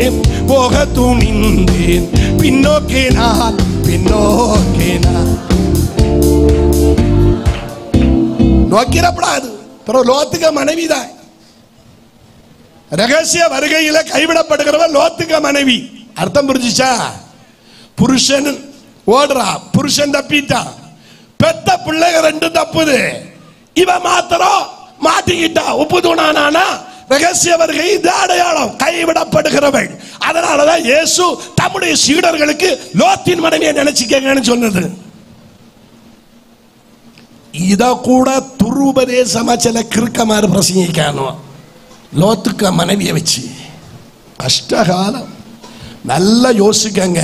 போக துணிந்தேன். பின்னோக்கே நான், பின்னோக்கே நான். நோக்கிறப்படாது. லோத்துக்க மனைவிதான். ரகசிய வருகையில கைவிடப்படுகிறவன் லோத்துக்க மனைவி. அர்த்தம் புரிஞ்சுச்சா? புருஷன் ஓடுறா, புருஷன் தப்பிட்டான், பெத்த பிள்ளைங்க ரெண்டு தப்புது, இவன் மாத்திரம் மாட்டிக்கிட்டா, உப்பு தூணானா. ரகசிய வருகை இது அடையாளம், கைவிடப்படுகிறவள். அதனாலதான் இயேசு தம்முடைய சீடர்களுக்கு லோத்தின் மனைவியை நினைச்சுக்கங்கன்னு சொன்னது. இத கூட துருபதேசமா சில கிறுக்கமாறு பிரசங்கிக்கணும். லோத்துக்க மனைவியை வச்சு கஷ்டகாலம். நல்லா யோசிக்கங்க.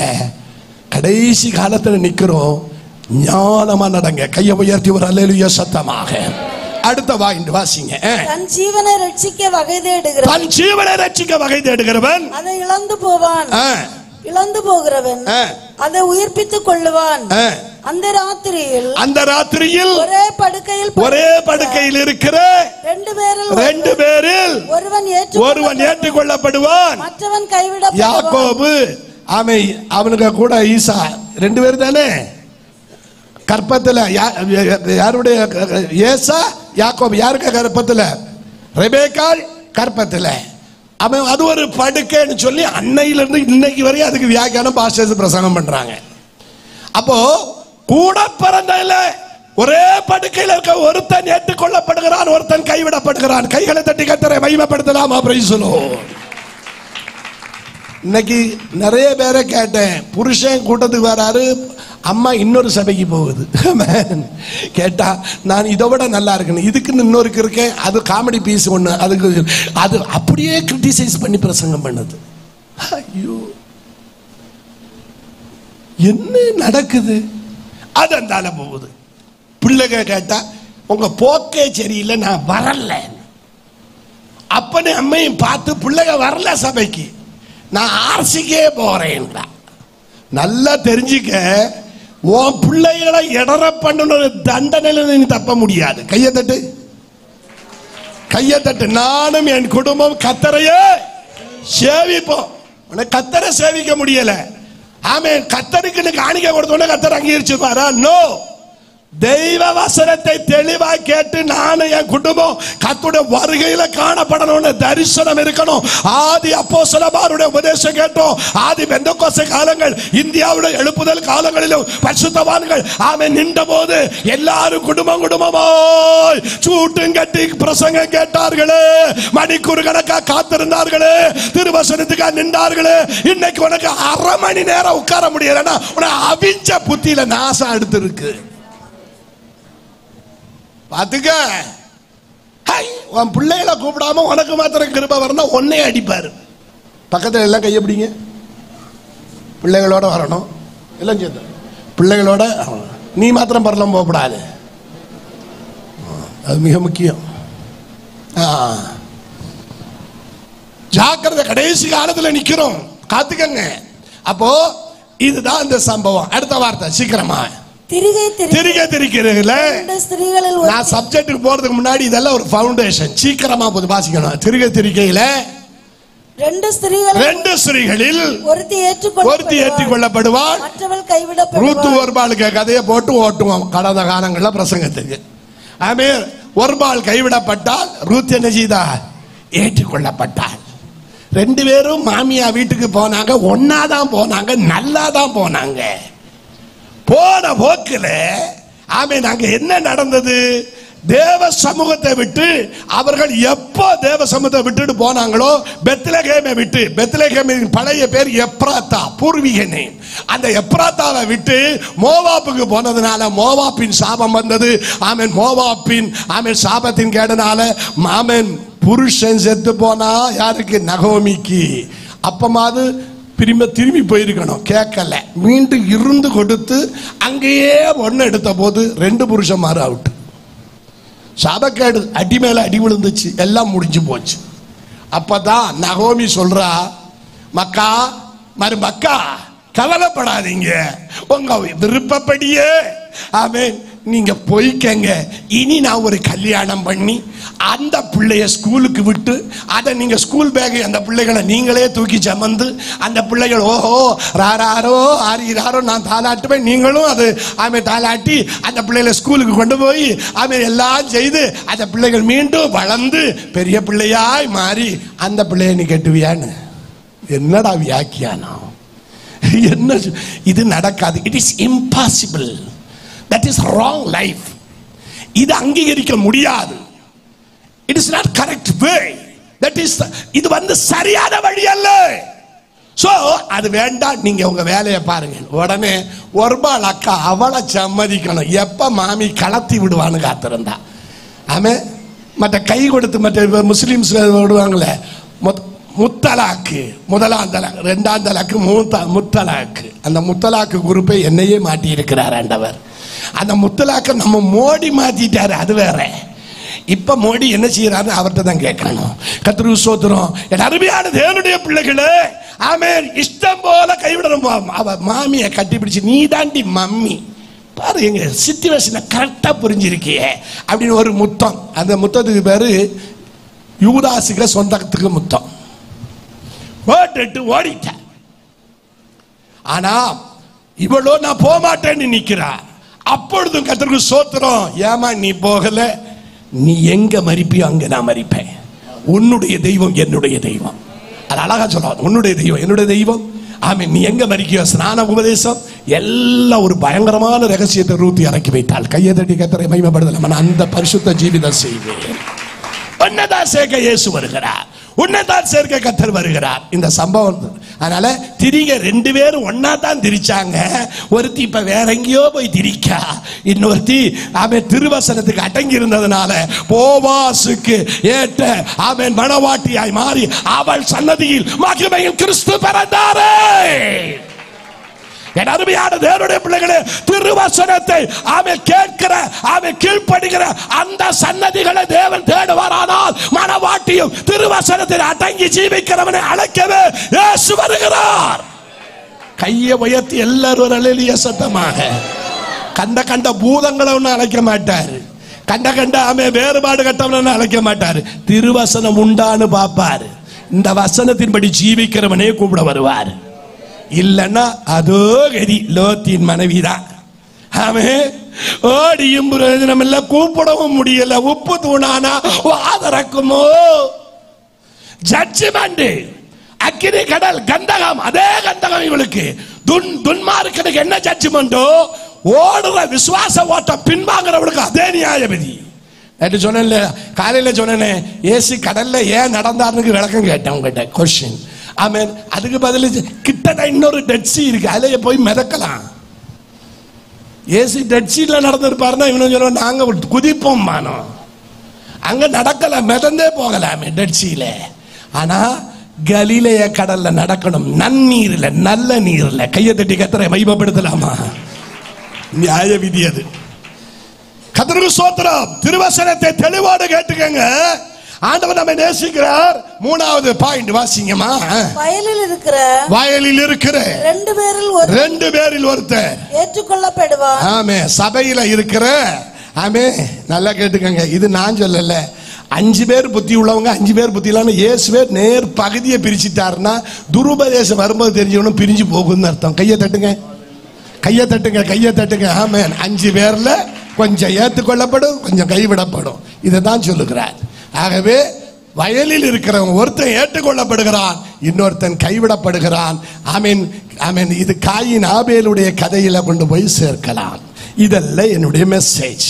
கடைசி காலத்தில் நிக்கிறோம். ஞானமா நடங்க. கையை உயர்த்தி ஒரு அல்லேலூயா சத்தமாக. அடுத்த வாசிங்க. தன் ஜீவனை ரட்சிக்க வகை தேடுகிறவன், தன் ஜீவனை ரட்சிக்க வகை தேடுகிறவன் அதை இழந்து போவான், இழந்து போகிறவன் அதை உயிர்ப்பித்துக் கொள்ளுவான். அந்த ராத்திரியில் ஒரே படுக்கையில் இருக்கிற ரெண்டு பேரில் ஒருவன் ஏற்றுக்கொள்ளப்படுவான், மற்றவன் கைவிடப்படுவான். யாக்கோபு அவனுக்கு கூட ஈசா ரெண்டு பேர் தானே கற்பத்தில். யாருடைய? ஏசா யாக்கோபு. யாருக்கு கற்பத்தில்? ரெபேக்காள் கற்பத்தில். அவன் அது ஒரு படுக்கைன்னு சொல்லி அன்னையிலிருந்து இன்னைக்கு வரையும் அதுக்கு வியாக்கியானம் பாஸ்டர்ஸ் பிரசங்கம் பண்றாங்க. அப்போ கூட பிறந்தல ஒரே படுக்கையில் இருக்க ஒருத்தன் ஏற்றுக்கொள்ளப்படுகிறான், ஒருத்தன் கைவிடப்படுகிறான். கைகளை தட்டி கர்த்தரை மகிமைப்படுத்தலாமா? Praise the Lord. இன்னைக்கு நிறைய பேரை கேட்டேன். புருஷன் கூட்டத்துக்கு வராரு, அம்மா இன்னொரு சபைக்கு போகுது. கேட்டா நான் இதை விட நல்லா இருக்கணும், இதுக்குன்னு இன்னொருக்கு இருக்கேன், அது காமெடி பீஸ் ஒண்ணு, அதுக்கு அது அப்படியே கிரிட்டிசைஸ் பண்ணி பிரசங்கம் பண்ணுது. ஐயோ என்ன நடக்குது? அது அந்தால போகுது. பிள்ளைங்க கேட்டா உங்க போக்கே சரியில்லை, நான் வரல. அப்பனே அம்மையும் பார்த்து பிள்ளைங்க வரல சபைக்கு, நான் ஆர்சிக்கே போறேன். நல்லா தெரிஞ்சுக்க, உன் பிள்ளைகளை இடற பண்ண தண்டனையில நீ தப்ப முடியாது. கையை தட்டு, கையை தட்டு. நானும் என் குடும்பம் கர்த்தரையே சேவிப்போம். கர்த்தரை சேவிக்க முடியல. ஆமே, கர்த்தருக்கு காணிக்க கொடுத்தோன்னு கர்த்தர் அங்கீகரிச்சுப்பாரா? நோ. தெய்வ வசனத்தை தெளிவா கேட்டு நானும் என் குடும்பம் கர்த்தருடைய வருகையில காணப்படணும்னு தரிசனம் இருக்கணும். ஆதி அப்போஸ்தலமாருடைய உபதேசம் கேட்டோம். ஆதி பெந்தெகோஸ்தே காலங்கள், இந்தியாவுடைய எழுப்புதல் காலங்களிலும் பரிசுத்தவான்கள் ஆமென் நின்ற போது எல்லாரும் குடும்பமாய் சூட்டும் கட்டி பிரசங்கம் கேட்டார்களே, மணிக்கூறு கணக்கா காத்திருந்தார்களே, திருவசனத்துக்காக நின்றார்களே. இன்னைக்கு உனக்கு அரை மணி நேரம் உட்கார முடியலன்னா உனக்கு அவிஞ்ச புத்தியில நாசம் எடுத்திருக்கு. பாத்துக்க, உன் பிள்ளைகளை கூப்பிடாம உனக்கு மாத்திரம் கிருபை வரணும், ஒன்னே அடிப்பாரு. பக்கத்தில் எல்லாம் கையப்பிடிங்க. பிள்ளைகளோட வரணும், எல்லாம் சேர்த்து பிள்ளைகளோட. நீ மாத்திரம் பரலம் போகக்கூடாது, அது மிக முக்கியம். ஜாக்கிரதை. கடைசி காலத்தில் நிக்கிறோம், காத்துக்கங்க. அப்போ இதுதான் இந்த சம்பவம். அடுத்த வார்த்தை சீக்கிரமா. திரிகை திரிக்கிறீங்கள. நான் சப்ஜெக்ட்டுக்கு போறதுக்கு முன்னாடி இதெல்லாம் ஒரு ஃபவுண்டேஷன். சீக்கிரமா போது வாசிக்கணும். திரிகை திரிகையில ரெண்டு ஸ்திரீகளில் ஒருத்தி ஏற்றுக்கொள்ளப்படுவாள், மற்றவள் கைவிடப்படுவாள். ரூத்து ஒருபாளுக்கு கதையை போட்டு ஓட்டுவோம் கடந்த காலங்களில் பிரசங்கத்துக்கு. ஆமே, ஒருபாள் கைவிடப்பட்டால் ரூத் என்ன செய்தா? ஏற்றுக்கொள்ளப்பட்டாள். ரெண்டு பேரும் மாமியா வீட்டுக்கு போனாங்க, ஒன்னாதான் போனாங்க, நல்லாதான் போனாங்க. போன போக்குல ஆமென் அங்க என்ன நடந்தது? தேவ சமூகத்தை விட்டு அவர்கள் எப்போ தேவ சமூகத்தை விட்டுட்டு போனாங்களோ, பெத்லகேமை விட்டு, பெத்லகேமின் பழைய பேர் எப்ராத்தா, பூர்வீக நேம். அந்த எப்ராத்தாவை விட்டு மோவாப்புக்கு போனதுனால மோவாப்பின் சாபம் வந்தது. ஆமென், மோவாப்பின் ஆமென் சாபத்தின் கேடனால ஆமென் புருஷன் செத்து போனா யாருக்கு? நகோமிக்கு. அப்பமாவது திரும்பி போயிருக்கணும், கேட்கல. மீண்டும் இருந்து கொடுத்து அங்கேயே ஒன்னு எடுத்த போது ரெண்டு புருஷன் மாறு அவுட். சாபக்கேடு, அடி மேல அடி விழுந்துச்சு, எல்லாம் முடிஞ்சு போச்சு. அப்பதான் நகோமி சொல்றா, மக்கா மருமக்கா கவலைப்படாதீங்க, உங்க விருப்பப்படியே ஆமென் நீங்க போய்க்கங்க. இனி நான் ஒரு கல்யாணம் பண்ணி அந்த பிள்ளைய ஸ்கூலுக்கு விட்டு அதை நீங்க ஸ்கூல் பேக் அந்த பிள்ளைகளை நீங்களே தூக்கி சமந்து அந்த பிள்ளைகள் ஓஹோ ராரோ ஆறாரோ நான் தாளாட்டுவேன், நீங்களும் அது தாளாட்டி அந்த பிள்ளைகளை ஸ்கூலுக்கு கொண்டு போய் எல்லாம் செய்து அந்த பிள்ளைகள் மீண்டும் வளர்ந்து பெரிய பிள்ளையாய் மாறி அந்த பிள்ளைய நீ கட்டுவியான்னு என்னடா வியாக்கியானம்? என்ன இது நடக்காது. It is impossible. That is wrong life. இது அங்கீகரிக்க முடியாது. It is not correct way. That is இது சரியான வழி அல்ல. சோ அது வேண்டாம், நீங்க உங்க வேலையை பாருங்க. உடனே ஒருபாள் அக்கா அவளை சம்மதிக்கணும். எப்ப மாமி கலத்தி விடுவான்னு காத்திருந்தா. ஆமே மற்ற கை கொடுத்து மற்ற முஸ்லிம்ஸ் விடுவாங்களே முத்தலாக்கு, முதலாம் தலாக்கு, ரெண்டாம் தலாக்கு, முத்தலாக்கு. அந்த முத்தலாக்கு குரூப்பை என்னையே மாட்டி இருக்கிறார் ஆண்டவர். அந்த முத்தலாக்க நம்ம மோடி மாத்திட்டாரு, அது வேற. இப்ப மோடி என்ன செய்யறாரு அவர்கிட்ட தான் கேட்கணும். கர்த்தருக்கு ஸ்தோத்திரம். என் அருமையான தேவனுடைய பிள்ளைகளே, ஆமென். இஷ்டம் போல கைவிடணும். அவ மாமியை கட்டிப்பிடிச்சு நீ தாண்டி மம்மி பாரு, எங்க சிச்சுவேஷனை கரெக்டா புரிஞ்சிருக்கியே அப்படின்னு ஒரு முத்தம். அந்த முத்தத்துக்கு பேரு யூதாசுக்கு சொந்தத்துக்கு முத்தம். ஓடிட்ட. ஆனா இவ்வளோ நான் போக மாட்டேன்னு நிக்கிறா. அப்பொழுதும் கர்த்தருக்கு ஸ்தோத்திரம். ஏமா நீ போகல, நீ எங்க மரிப்பியோ அங்க நான் மரிப்பேன். உன்னுடைய தெய்வம் என்னுடைய தெய்வம். அது அழகா சொல்ல, உன்னுடைய தெய்வம் என்னுடைய தெய்வம். ஆமென். நீ எங்க மரிக்கியோ ஸ்நான உபதேசம் எல்லாம் ஒரு பயங்கரமான ரகசியத்தை ரூத்தி இறக்கி வைத்தாள். கையை தட்டி கர்த்தரை மகிமைப்படுத்தலாம். நான் அந்த பரிசுத்த ஜீவிதம் செய்வேன். உன்னதான் சேர்க்க இயேசு வருகிறார், உன்னதான் சேர்க்க கர்த்தர் வருகிறார். இந்த சம்பவம் அதனால திரிக ரெண்டு பேரும் ஒன்னா தான் திரிச்சாங்க. ஒருத்தி இப்ப வேற எங்கேயோ போய் திரிக்கா, இன்னொருத்தி அவன் திருவசனத்துக்கு அடங்கி இருந்ததுனால போவாசுக்கு ஏற்ற அவன் மணவாட்டியாய் மாறி அவள் சன்னதியில் மகிமையில் கிறிஸ்து பிறந்தாரே. என் அருமையான தேவனுடைய பிள்ளைகளே, திருவசனத்தை அவன் கேட்கிற அவன் கீழ்ப்படுகிற அந்த சன்னதிகளை தேவன் தேடுவாரானால் மனவாட்டியும் திருவசனத்தில் அடங்கி ஜீவிக்கிறவனை அழைக்கவே இயேசு வருகிறார். கையை உயர்த்தி எல்லாரும் அல்லேலூயா சத்தமாக. கண்ட கண்ட பூதங்களை ஒன்னும் அழைக்க மாட்டாரு, கண்ட அவன் வேறுபாடு கட்டவன அழைக்க மாட்டாரு. திருவசனம் உண்டான்னு பாப்பாரு. இந்த வசனத்தின்படி ஜீவிக்கிறவனே கூப்பிட வருவார். இல்லன்னா அதோ கதி லோத்தின் மனைவிதான். அவன் ஓடியும் பிரயோஜனம் இல்ல, கூப்பிடவும் முடியல. உப்பு தூணானா ஆதரக்குமோ? ஜட்ஜ்மெண்ட், அக்கினி கடல், கந்தகம். அதே கந்தகம் இவளுக்கு. துன்மார்க்கனுக்கு என்ன ஜட்ஜ்மெண்டோ ஓடுற விசுவாச ஓட்ட பின்வாங்கிறவளுக்கு அதே நியாயபதி. நேற்று சொன்ன காலையில சொன்னேன், ஏசு கடல்ல ஏன் நடந்தாருன்னு விளக்கம் கேட்டேன் உங்ககிட்ட. கொஸ்டின். ஆமென். அதுக்கு பதில் கிட்ட இன்னொரு டெட் சீ இருக்கு, அதுல போய் மிதக்கலாம். ஏசி டெட் சீல நடந்திருப்பாருன்னா இவனு சொல்லுவோம் நாங்க குதிப்போம் மானோம். அங்க நடக்கல, மிதந்தே போகலாமே டெட் சீல. ஆனா கலிலேய கடல்ல நடக்கணும், நன்னீர்ல, நல்ல நீர்ல. கையை தட்டி கர்த்தரை மகிமைப்படுத்தலாமா? நியாய விதி அது. கர்த்தருக்கு ஸ்தோத்திரம். திருவசனத்தை தெளிவோடு கேட்டுக்கங்க. ஆண்டவர் நம்மை நேசிக்கிறார். மூணாவது பாயிண்ட் வாசிங்கம்மா. வயலில் இருக்கிற ரெண்டு பேரில் ஒருத்தர் ஏற்றுக்கொள்ளப்படுவார். ஆமே. சபையில இருக்கிற ஆமே, நல்லா கேட்டுக்கங்க. இது நான் சொல்லல, 5 பேர் புத்தி உள்ளவங்க 5 பேர் புத்தி இல்லாம இயேசுவே நேர் பகுதியை பிரிச்சுட்டாருன்னா துருபதேசம் வரும்போது தெரிஞ்சவனும் பிரிஞ்சு போகும்னு அர்த்தம். கையை தட்டுங்க, கையை தட்டுங்க, கையை தட்டுங்க. ஆமே. 5 பேர்ல கொஞ்சம் ஏற்றுக்கொள்ளப்படும், கொஞ்சம் கைவிடப்படும். இதை தான் சொல்லுகிறார். ஆகவே வயலில் இருக்கிறவன் ஒருத்தன் ஏற்றுக்கொள்ளப்படுகிறான், இன்னொருத்தன் கைவிடப்படுகிறான். ஆமீன், ஆமீன். இது காயின் ஆபேலுடைய கதையில கொண்டு போய் சேர்க்கலாம். இதெல்லாம் என்னுடைய மெசேஜ்.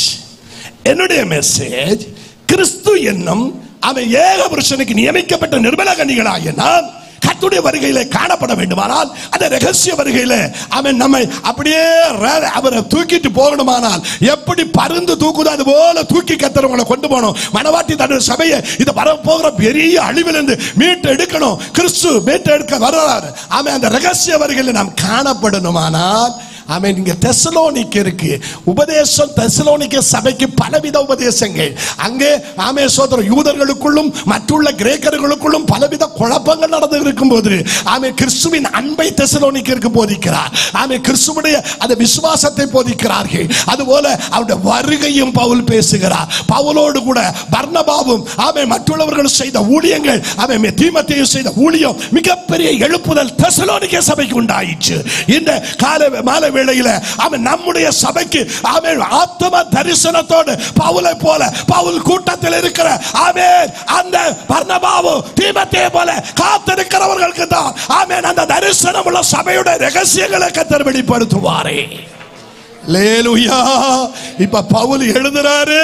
என்னுடைய மெசேஜ் கிறிஸ்து என்னும் அவன் ஏக புருஷனுக்கு நியமிக்கப்பட்ட நிர்மல கன்னிகளாகிய நாம் கர்த்தருடைய வருகையிலே காணப்பட வேண்டுமானால், அந்த ரகசிய வருகையில அவன் நம்மை அப்படியே அவரை தூக்கிட்டு போகணுமானால் எப்படி பருந்து தூக்குதோ அது போல தூக்கி கர்த்தர் கொண்டு போகணும். மனவாட்டி தன்னுடைய சபையை இந்த போகிற பெரிய அழிவிலிருந்து மீட்டு எடுக்கணும். கிறிஸ்து மீட்டு எடுக்க வர்றார். அவன் அந்த ரகசிய வருகையில நாம் காணப்படணுமானால் ஆமென். இங்க தெசலோனிக்க இருக்கு உபதேசம். தெசலோனிக்க சபைக்கு பலவித உபதேசங்கள் அங்கே ஆமென் சோதரர் யூதர்களுக்குள்ளும் மற்றுள்ள கிரேக்கர்களுக்குள்ளும் பலவித குழப்பங்கள் நடந்து இருக்கும்போது ஆமென் கிறிஸ்துவின் அன்பை தெசலோனிக்கருக்கு போதிக்கிறார். ஆமென் கிறிஸ்துவுடைய அந்த விசுவாசத்தை போதிக்கிறார்கள். அதுபோல அவருடைய வருகையும் பவுல் பேசுகிறார். பவுலோடு கூட பர்னபாவும் ஆமென் மற்றவர்கள் செய்த ஊழியங்கள், ஆமென் தீமோத்தேயு செய்த ஊழியம், மிகப்பெரிய எழுப்புதல் தெசலோனிக்க சபைக்கு உண்டாயிற்று. இந்த காலை மாலை வேளையில ஆமென் நம்முடைய சபைக்கு ஆமென் ஆத்ம தரிசனத்தோடு பவுலை போல பவுல் கூட்டத்தில் இருக்கிற ஆமென் அந்த பர்னபாவும் தீமோத்தேயு போல காத்திருக்கிறவர்களுக்கு தான் ஆமென் அந்த தரிசனம் உள்ள சபையுடைய ரகசியங்களை கர்த்தர் வெளிப்படுத்துவாரே. அல்லேலூயா. இப்ப பவுல் எழுதுறாரு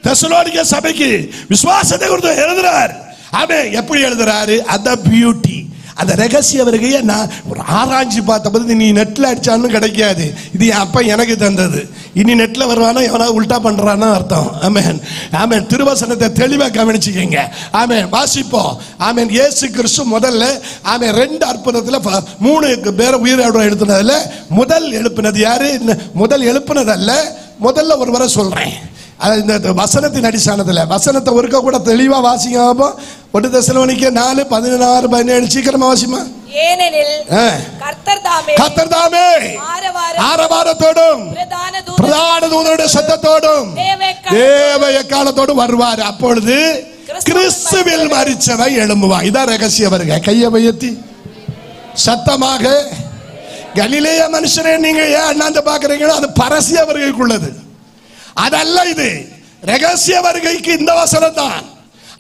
தெசலோனிக்க சபைக்கு விசுவாசத்தை குறித்து எழுதுறார். ஆமென். எப்படி எழுதுறாரு? அந்த பியூட்டி, அந்த ரகசிய வருகையை நான் ஒரு ஆராய்ச்சி பார்த்தபோது நீ நெட்ல அடிச்சாலும் கிடைக்காது. இது என் அப்பா எனக்கு தந்தது. இனி நெட்ல வருவானா எவனாவது உல்டா பண்றான்னு அர்த்தம். ஆமென். ஆமென். திருவசனத்தை தெளிவா கவனிச்சுக்கங்க. ஆமென். வாசிப்போம். ஆமென். இயேசு கிறிஸ்து முதல்ல ஆமென் 2 அற்புதத்துல 3 பேரை உயிரோட எழுப்பினதுல முதல் எழுப்பினது யாரு? முதல் எழுப்பினதல்ல, முதல்ல ஒரு வரை சொல்றேன். இந்த வசனத்தின் அடிസ്ഥാனத்துல வசனத்தை ஒருக்க கூட தெளிவா வாசிங்க. 1 தெசலோனிக்க 4:16-17 சீக்கிரமா வாசிமா. ஏனெனில் கர்த்தர் தாமே ஆரவாரத்தோடும் பிரதான தூதனுடைய சத்தத்தோடும் தேவ எக்காலத்தோடும் வருவார். அப்பொழுது கிறிஸ்துவில் மரிச்சவன் எழும்புவான். இதான் ரகசிய வருகை. கையை உயர்த்தி சத்தமாக கலிலேய மனுஷரே நீங்க ஏன் அண்ணாந்து பாக்குறீங்களோ அது பரசிய வருகைக்குள்ளது, அதல்ல. இது ரகசிய வருகைக்கு இந்த வசனம் தான்.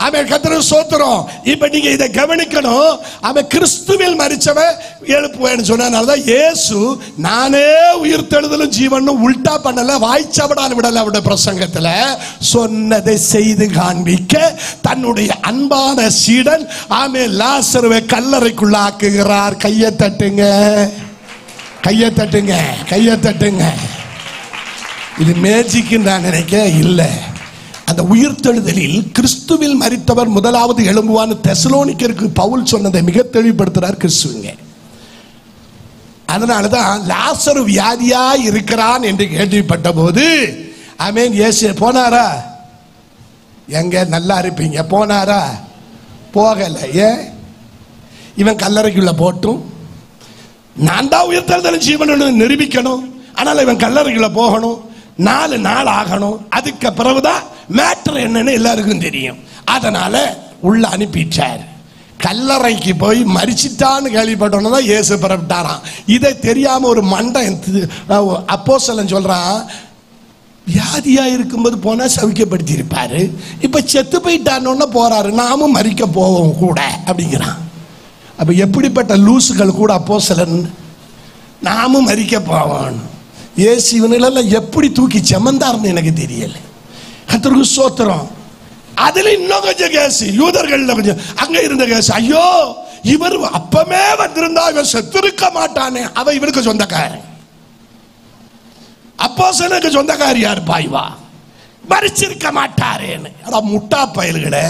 ஆமென். கர்த்தருக்கு ஸ்தோத்திரம். இப்ப நீங்க இதை கவனிக்கணும். ஆமென். கிறிஸ்துவில் மரிச்சவன் எழுப்புவேன்னு சொன்னனால தான் இயேசு நானே உயிர்த்தெழுதலும் ஜீவனும் உல்டா பண்ணல, வாய்ச்சவடால் விடல. அவருடைய பிரசங்கத்துல சொன்னதை செய்து காண்பிக்க தன்னுடைய அன்பான சீடன் ஆமென் லாசருவை கல்லறைக்குள்ள ஆக்குகிறார். கையை தட்டுங்க, கையை தட்டுங்க, கையை தட்டுங்க. இது மேஜிக் நான் நினைக்க இல்லை. அந்த உயிர்த்தெழுதலில் கிறிஸ்துவில் மரித்தவர் முதலாவது எழும்புவான்னு தெசலோனிக்கருக்கு பவுல் சொன்னதை மிக தெளிவுபடுத்துறார் கிறிஸ்துவங்க. அதனாலதான் லாசரு வியாதியா இருக்கிறான் என்று கேள்விப்பட்ட போது ஆமென் இயேசு போனாரா? எங்க நல்லா இருப்பீங்க, போனாரா? போகல. ஏன்? இவன் கல்லறைக்குள்ள போட்டும் நான் தான் உயிர்த்தெழுதல் ஜீவன் நிரூபிக்கணும். ஆனால் இவன் கல்லறைக்குள்ள போகணும், 4 நாள் ஆகணும். அதுக்கு பிறகுதான் மேட்டர் என்னன்னு எல்லாருக்கும் தெரியும். அதனால உள்ள அனுப்பிச்சார். கல்லறைக்கு போய் மரிச்சிட்டான்னு கேள்விப்பட்டோன்னு தான் இயேசு பிறப்பிட்டாராம். இதை தெரியாம ஒரு மண்டன் அப்போஸ்தலன் சொல்றான், வியாதியா இருக்கும்போது போனா சவிக்கப்படுத்தி இருப்பாரு, இப்ப செத்து போயிட்டான்னு போறாரு, நாமும் மரிக்க போவோம் கூட அப்படிங்கிறான். அப்ப எப்படிப்பட்ட லூசுகள் கூட அப்போஸ்தலன், நாமும் மரிக்க போவோம். இயேசு இவனெல்லாம் எப்படி தூக்கி செமந்தார்னு எனக்கு தெரியல. கர்த்தருக்கு ஸ்தோத்திரம். அதுல இன்னும் கொஞ்சம் கேஸ், யூதர்கள் கொஞ்சம் அங்க இருந்த கேஸ். ஐயோ இவர் அப்பமே வந்திருந்தா இவன் செத்திருக்க மாட்டானே. அவ இவருக்கு சொந்தக்காரன். அப்போஸ்தலனுக்கு சொந்தக்காரி யார்? பாய்வா மரிச்சிருக்க மாட்டாரேன்னு. முட்டா பயல்களை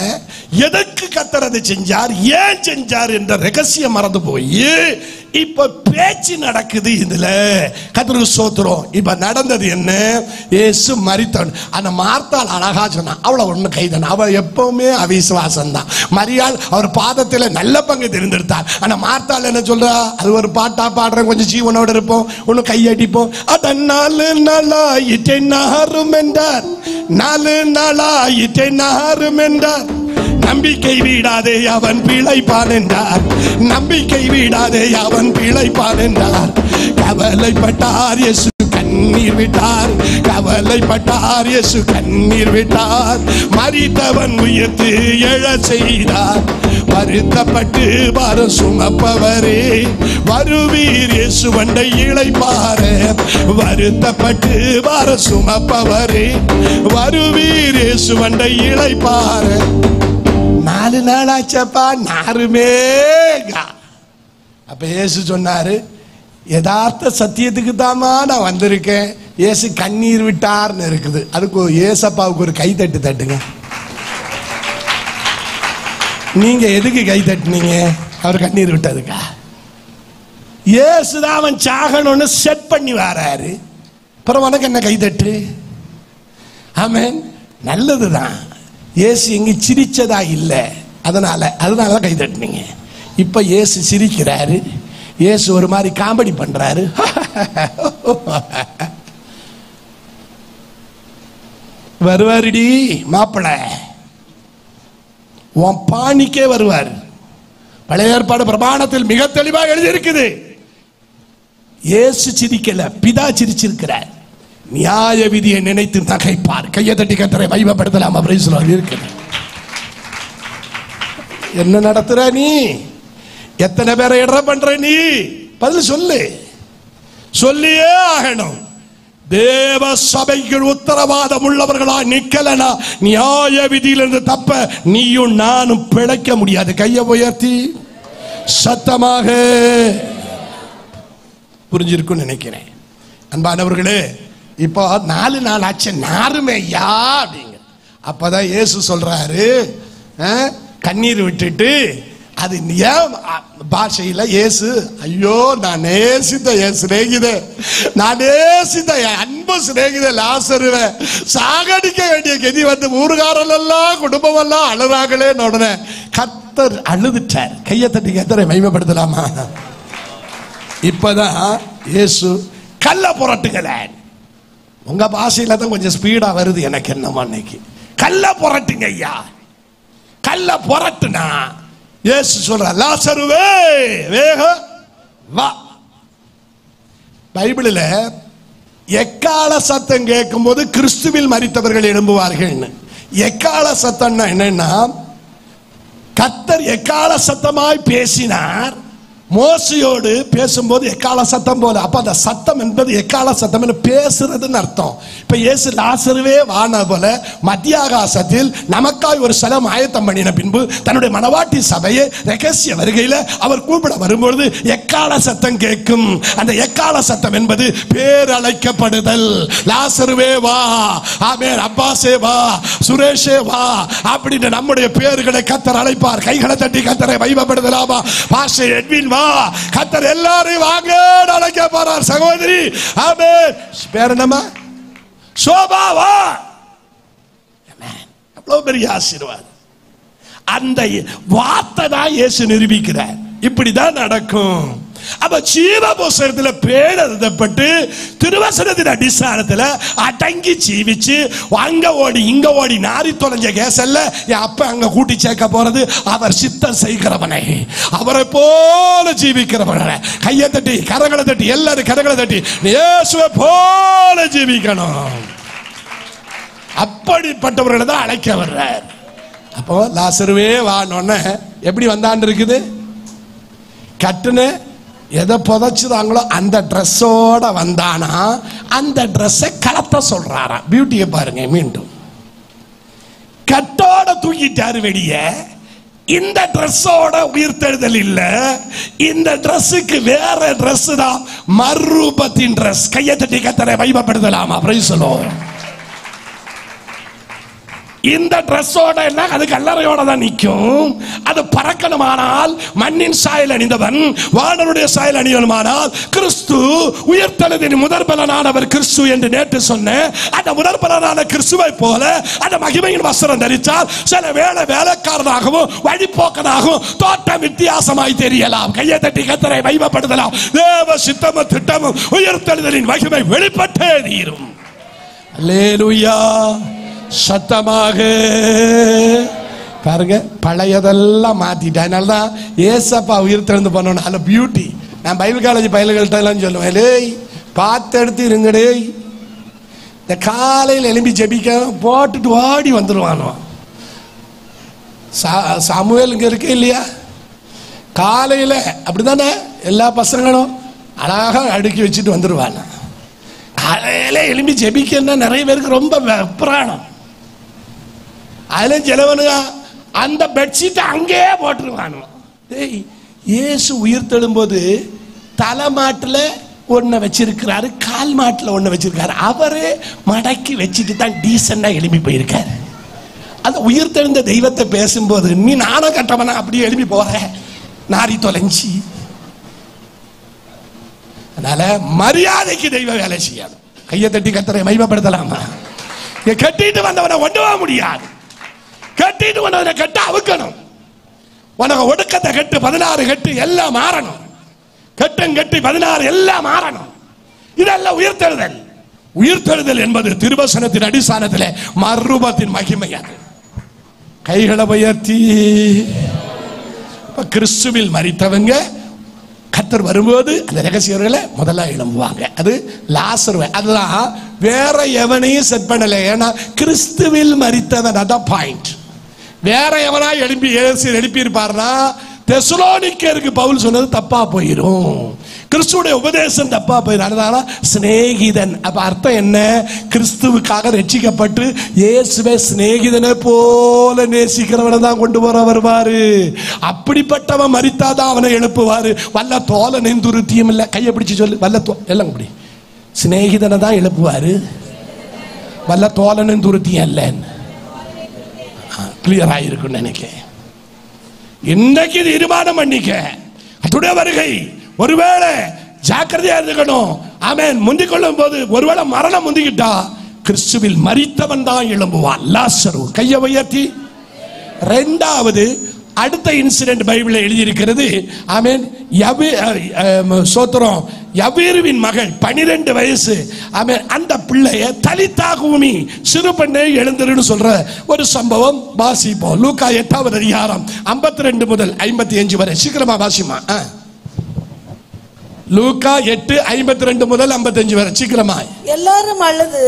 எதற்கு கர்த்தர் அதை செஞ்சார், ஏன் செஞ்சார் என்ற ரகசியம் மறந்து போய் இப்ப பேச்சு நடக்குது. இதுல கர்த்தருக்கு ஸ்தோத்திரம். இப்ப நடந்தது என்ன? இயேசு மரித்தான். அந்த மார்த்தாள் அழகா சொன்னா, அவளை ஒண்ணு கைதான். அவள் எப்பவுமே அவிசுவாசம் தான். மரியாள் அவர் பாதத்துல நல்ல பங்கு தெரிந்தெடுத்தார். ஆனா மார்த்தாள் என்ன சொல்றா? அது ஒரு பாட்டா பாடுறேன், கொஞ்சம் ஜீவனோட இருப்போம், ஒண்ணு கையடிப்போம். அதான் 4 நாளாயிட்டே நாரும் என்றார், 4 நாளாயிட்டே நாரும் என்றார். நம்பிக்கை விடாதே அவன் பிழைப்பான் என்றார், நம்பிக்கை விடாதே அவன் பிழைப்பான் என்றார். கவலைப்பட்டார் இயேசு கண்ணீர் விட்டார், கவலைப்பட்டார் இயேசு கண்ணீர் விட்டார். மரித்தவன் உயிர்த்து எழ செய்தார். வருத்தப்பட்டு பாரம் சுமப்பவரே வருவீர் இயேசு வண்டை இளைப்பாரே. வருத்தப்பட்டு பாரம் சுமப்பவரே வருவீர் இயேசு வண்டை இளைப்பாரே. 4 நாள் ஆச்சப்பா, நாருமே. அப்ப இயேசு சொன்னாரு, யதார்த்த சத்தியத்துக்கு தாமா நான் வந்திருக்கேன். இயேசு கண்ணீர் விட்டார்னு இருக்குது. அதுக்கு ஏசப்பாவுக்கு ஒரு கை தட்டு தட்டுங்க. நீங்க எதுக்கு கை தட்டுனீங்க? அவர் கண்ணீர் விட்டதுக்கா? இயேசுதான் அவன் சாகணும்னு செட் பண்ணி வராரு. அப்புறம் உனக்கு என்ன கைதட்டு? ஆமென். நல்லதுதான். இயேசு எங்க சிரிச்சதா இல்லை, அதனால கைதட்டுனீங்க. இப்ப இயேசு சிரிக்கிறாரு. இயேசு ஒரு மாதிரி காமெடி பண்றாரு. வருவாருடி மாப்பிள, உன் பாணிக்கே வருவார். பழைய ஏற்பாடு பிரமாணத்தில் மிக தெளிவாக எழுதியிருக்குது. இயேசு சிரிக்கல, பிதா சிரிச்சிருக்கிறார். நியாய விதியை நினைத்து நகைப்பார். கையை தட்டி கர்த்தரை மகிமைப்படுத்தலாம் அப்படின்னு இருக்குது. என்ன நடத்துற நீ? எத்தனை பேரை இட பண்ற நீ? பதில் சொல்லு, சொல்லியே ஆகணும். தேவ சபைக்கு உத்தரவாதம் உள்ளவர்களா நிக்கலனா நியாய விதியிலிருந்து தப்ப நீயும் நானும் பிழைக்க முடியாது. கையை உயர்த்தி சத்தமாக புரிஞ்சிருக்கும் நினைக்கிறேன். அன்பானவர்களே, இப்போ 4 நாள் ஆச்சு நாருமே யா அப்படிங்க. அப்பதான் இயேசு சொல்றாரு, கண்ணீர் விட்டுட்டு, அது ஏன் பாஷையில இயேசு, ஐயோ நான் நேசித்த என் சிநேகிதே, நான் நேசித்த என் அன்பு சிநேகிதே லாசருவே சாகடிக்க வேண்டிய கதி வந்து ஊருகாரெல்லாம் குடும்பம் எல்லாம் அழுறாங்களே. உடனே கர்த்தர் அழுதுட்டார். கையை தட்டி கர்த்தரை மகிமைப்படுத்தலாமா? இப்பதான் இயேசு கல்ல புரட்டுங்கள. உங்க பாஷையில தான் கொஞ்சம் ஸ்பீடா வருது எனக்கு என்னமா இன்னைக்கு. கல்ல புரட்டுங்க ஐயா. கல்ல புரட்டுனா இயேசு சொல்ற, லாசருவே வேக வா. பைபிளில் எக்கால சத்தம் கேட்கும் போது கிறிஸ்துவில் மரித்தவர்கள் எழும்புவார்கள். எக்கால சத்தம்னா என்னன்னா, கர்த்தர் எக்கால சத்தமாய் பேசினார். மோசையோடு பேசும்போது எக்கால சத்தம் போல. அப்ப அந்த சத்தம் என்பது எக்கால சத்தம் பேசுறதுன்னு அர்த்தம். இப்ப இயேசு லாசருவே வான போல மத்திய ஆகாசத்தில் நமக்காய் ஒரு ஸ்தலம் ஆயத்தம் பண்ணின பின்பு தன்னுடைய மனவாட்டி சபையை ரகசிய வருகையில் அவர் கூப்பிட வரும்பொழுது எக்கால சத்தம் கேட்கும். அந்த எக்கால சத்தம் என்பது பேரழைக்கப்படுதல். லாசருவே வா, ஆமென், அப்பாஸே வா, சுரேஷே வா அப்படின்னு நம்முடைய பேர்களை கர்த்தர் அழைப்பார். கைகளை தட்டி கர்த்தரை மகிமைப்படுத்தலாமா? பாஸ்டர் எட்வின் வா, கர்த்தர் எல்லாரையும் வாங்க அழைக்க போறார். சகோதரி ஆமென், பேர் என்னமா? சோபா வா. அவ்வளவு பெரிய ஆசீர்வாதம். அந்த வார்த்தை தான் இயேசு நிரூபிக்கிறார். இப்படிதான் நடக்கும். அப்ப ஜீவ புஸ்தகத்தில் பேர் எழுதப்பட்டு திருவசனத்தின் அடிസ്ഥാനத்தில் அடங்கி ஜீவிச்சு அங்க ஓடி இங்க ஓடி நாரி தொலைஞ்ச கேசல்ல என் அப்ப அங்க கூட்டி சேர்க்க போறது. அவர் சித்தம் செய்கிறவனை, அவரை போல ஜீவிக்கிறவனை. கையை தட்டி கரங்களை தட்டி எல்லாரும் கரங்களை தட்டி இயேசுவை போல ஜீவிக்கணும். அப்படிப்பட்டவர்களை தான் அழைக்க வர்றார். அப்போ லாசருவே வானோன்னு எப்படி வந்தான்னு இருக்குது. கட்டுன்னு எதை புதைச்சுதாங்களோ அந்த ட்ரெஸ்ஸோட வந்தானா அந்த ட்ரெஸ்ஸை கலத்த சொல்றாரா. பியூட்டியை பாருங்க. மீண்டும் கட்டோட தூக்கிட்டாரு வெளிய. இந்த ட்ரெஸ்ஸோட உயிர்த்தெழுதல் இல்ல, இந்த ட்ரெஸ்ஸுக்கு வேற ட்ரெஸ் தான், மறுரூபத்தின் ட்ரெஸ். கையை தட்டி கர்த்தரை மகிமைப்படுத்தலாமா? Praise the Lord. இந்த ட்ரெஸ்ஸோட அது கல்லறையோட தான் நிற்கும். அது பறக்கணுமானால் மண்ணின் சாயல் அணிந்தவன் வானருடைய சாயல் அணியணுமானால் கிறிஸ்து உயிர்த்தெழுதின் முதற் பலனானவர் கிறிஸ்து என்று நேற்று சொன்ன அந்த முதற் பலனான கிறிஸ்துவை போல அந்த மகிமையின் வஸ்திரம் தரித்தால் சில வேளை வேலைக்காரனாகவும் வழிபோக்கனாகவும் தோட்டம் வித்தியாசமாய் தெரியலாம். கையை தட்டி கர்த்தரை மகிமைப்படுத்தலாம். தேவ சித்தமும் திட்டமும் உயிர்த்தெழுதலின் மகிமை வெளிப்பட்டே தீரும். அல்லேலூயா. சத்தமாக பாருங்க. பழையதெல்லாம் மாத்திட்டேன். அதனாலதான் ஏசப்பா உயிர்த்தெழுந்து பண்ணணும். அல்ல பியூட்டி. நான் பைபிள் காலேஜ் பயில்கள்ட்ட எல்லாம் சொல்லுவேன், லேய் பார்த்து எடுத்து இருங்கடே. இந்த காலையில் எழும்பி ஜெபிக்க போட்டுட்டு ஓடி வந்துடுவானோ. சாமுவேல் இங்க இருக்கு இல்லையா? காலையில் அப்படித்தானே எல்லா பசங்களும் அழகாக அடுக்கி வச்சுட்டு வந்துடுவாங்க. காலையில எழும்பி ஜெபிக்கன்னா நிறைய பேருக்கு ரொம்ப பிராணம். அதுல சிலவனுங்க அந்த பெட்ஷீட்டை அங்கேயே போட்டுருவானு. இயேசு உயிர் தெழும்போது தலைமாட்டில் ஒன்றை வச்சிருக்கிறாரு, கால் மாட்டில் ஒன்று வச்சிருக்காரு. அவரே மடக்கி வச்சுட்டு தான் டீசெண்டா எழுப்பி போயிருக்காரு. அந்த உயிர் தெழுந்த தெய்வத்தை பேசும்போது நீ நானும் கட்டவனா அப்படியே எழுப்பி போற நாரி தொலைஞ்சி அதனால மரியாதைக்கு தெய்வ வேலை செய்யணும். கையை தட்டி கர்த்தரை மகிமைப்படுத்தலாமா? கட்டிட்டு வந்தவனை ஒண்ணுவா முடியாது. கட்டிட்டு வந்தவனை கட்ட அவுக்கணும். உனக்கு ஒடுக்கத்தை கட்டு 16 கட்டு எல்லாம் மாறணும். கட்டம் கட்டி 16 எல்லாம் மாறணும். இதெல்லாம் உயிர்த்தெழுதல். உயிர்த்தெழுதல் என்பது திருவசனத்தின் அடிസ്ഥാനத்திலே மறுரூபத்தின் மகிமை. அது கைகளை உயர்த்தி கிறிஸ்துவில் மரித்தவங்க கர்த்தர் வரும்போது அந்த ரகசியர்களை முதல்ல எழும்புவாங்க. அது லாசர். அதுதான் வேற எவனையும் செட் பண்ணல. ஏன்னா கிறிஸ்துவில் மரித்தவன். அதான் பாயிண்ட். வேற எவனா எழுப்பி இருப்பார்னா தெசலோனிக்கருக்கு பவுல் சொன்னது தப்பா போயிடும். கிறிஸ்துவுடைய உபதேசம் தப்பா போயிடும். அதனால சிநேகிதன். அப்ப அர்த்தம் என்ன? கிறிஸ்துவுக்காக ரட்சிக்கப்பட்டு இயேசுவை சிநேகிதனை போல நேசிக்கிறவனை தான் கொண்டு வர வருவாரு. அப்படிப்பட்டவன் மரித்தாதான் அவனை எழுப்புவாரு. வல்ல தோலனை துருத்தியும் இல்லை. கையை பிடிச்சு சொல்லு. வல்ல எல்லாம் இப்படி சிநேகிதனை தான் எழுப்புவாரு. வல்ல தோலனை துருத்தியும் அல்ல. கிளியர் ஆயிருக்கும் நினைக்கிறேன். இன்னைக்கு தீர்மானம் பண்ணிக்க. அத்துடைய வருகை ஒருவேளை ஜாக்கிரதையா இருக்கணும். ஆமென். முந்திக் கொள்ளும் போது ஒருவேளை மரணம் முந்திக்கிட்டா கிறிஸ்துவில் மரித்தவன் தான் எழும்புவான். லாசரு. கையை உயர்த்தி. இரண்டாவது அடுத்த இன்சிடென்ட் பைபிளில் எழுதியிருக்கிறது. ஆமென். சோத்திரம். யவீருவின் மகள் 12 வயசு. ஆமென். அந்த பிள்ளைய தலித்தாகூமி சிறு பெண்ணை எழுந்திருன்னு சொல்ற ஒரு சம்பவம் வாசிப்போம். லூக்கா 8வது அதிகாரம் 52 முதல் 55 வரை. சீக்கிரமா வாசிமா. லூக்கா 8:52 முதல் 55 வரை. சீக்கிரமா. எல்லாரும் அழுது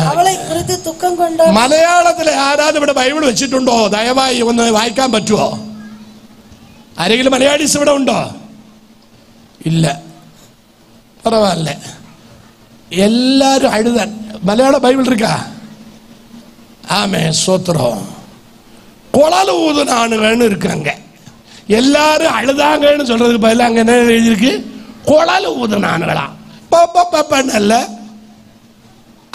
அவளை குறித்து துக்கம் கொண்ட. മലയാളത്തിൽ ആരാധന ഇവിടെ ബൈബിൾ വെച്ചിട്ടുണ്ടോ? ദയവായി ഒന്ന് വായിക്കാൻ പറ്റുമോ? ആരെങ്കിലും മലയാളീസ് ഇവിടെ ഉണ്ടോ? ഇല്ല. பரவாயில்ல. எல்லாரும் அழுத. மலையாள பைபிள் இருக்கா? ஆமே. சோத்திரம். குழல் ஊதுனானுங்கன்னு இருக்காங்க. எல்லாரும் அழுதாங்கன்னு சொல்றதுக்கு பதிலாக அங்க என்ன எழுதியிருக்கு? குழல் ஊதுனானுங்களா. நல்ல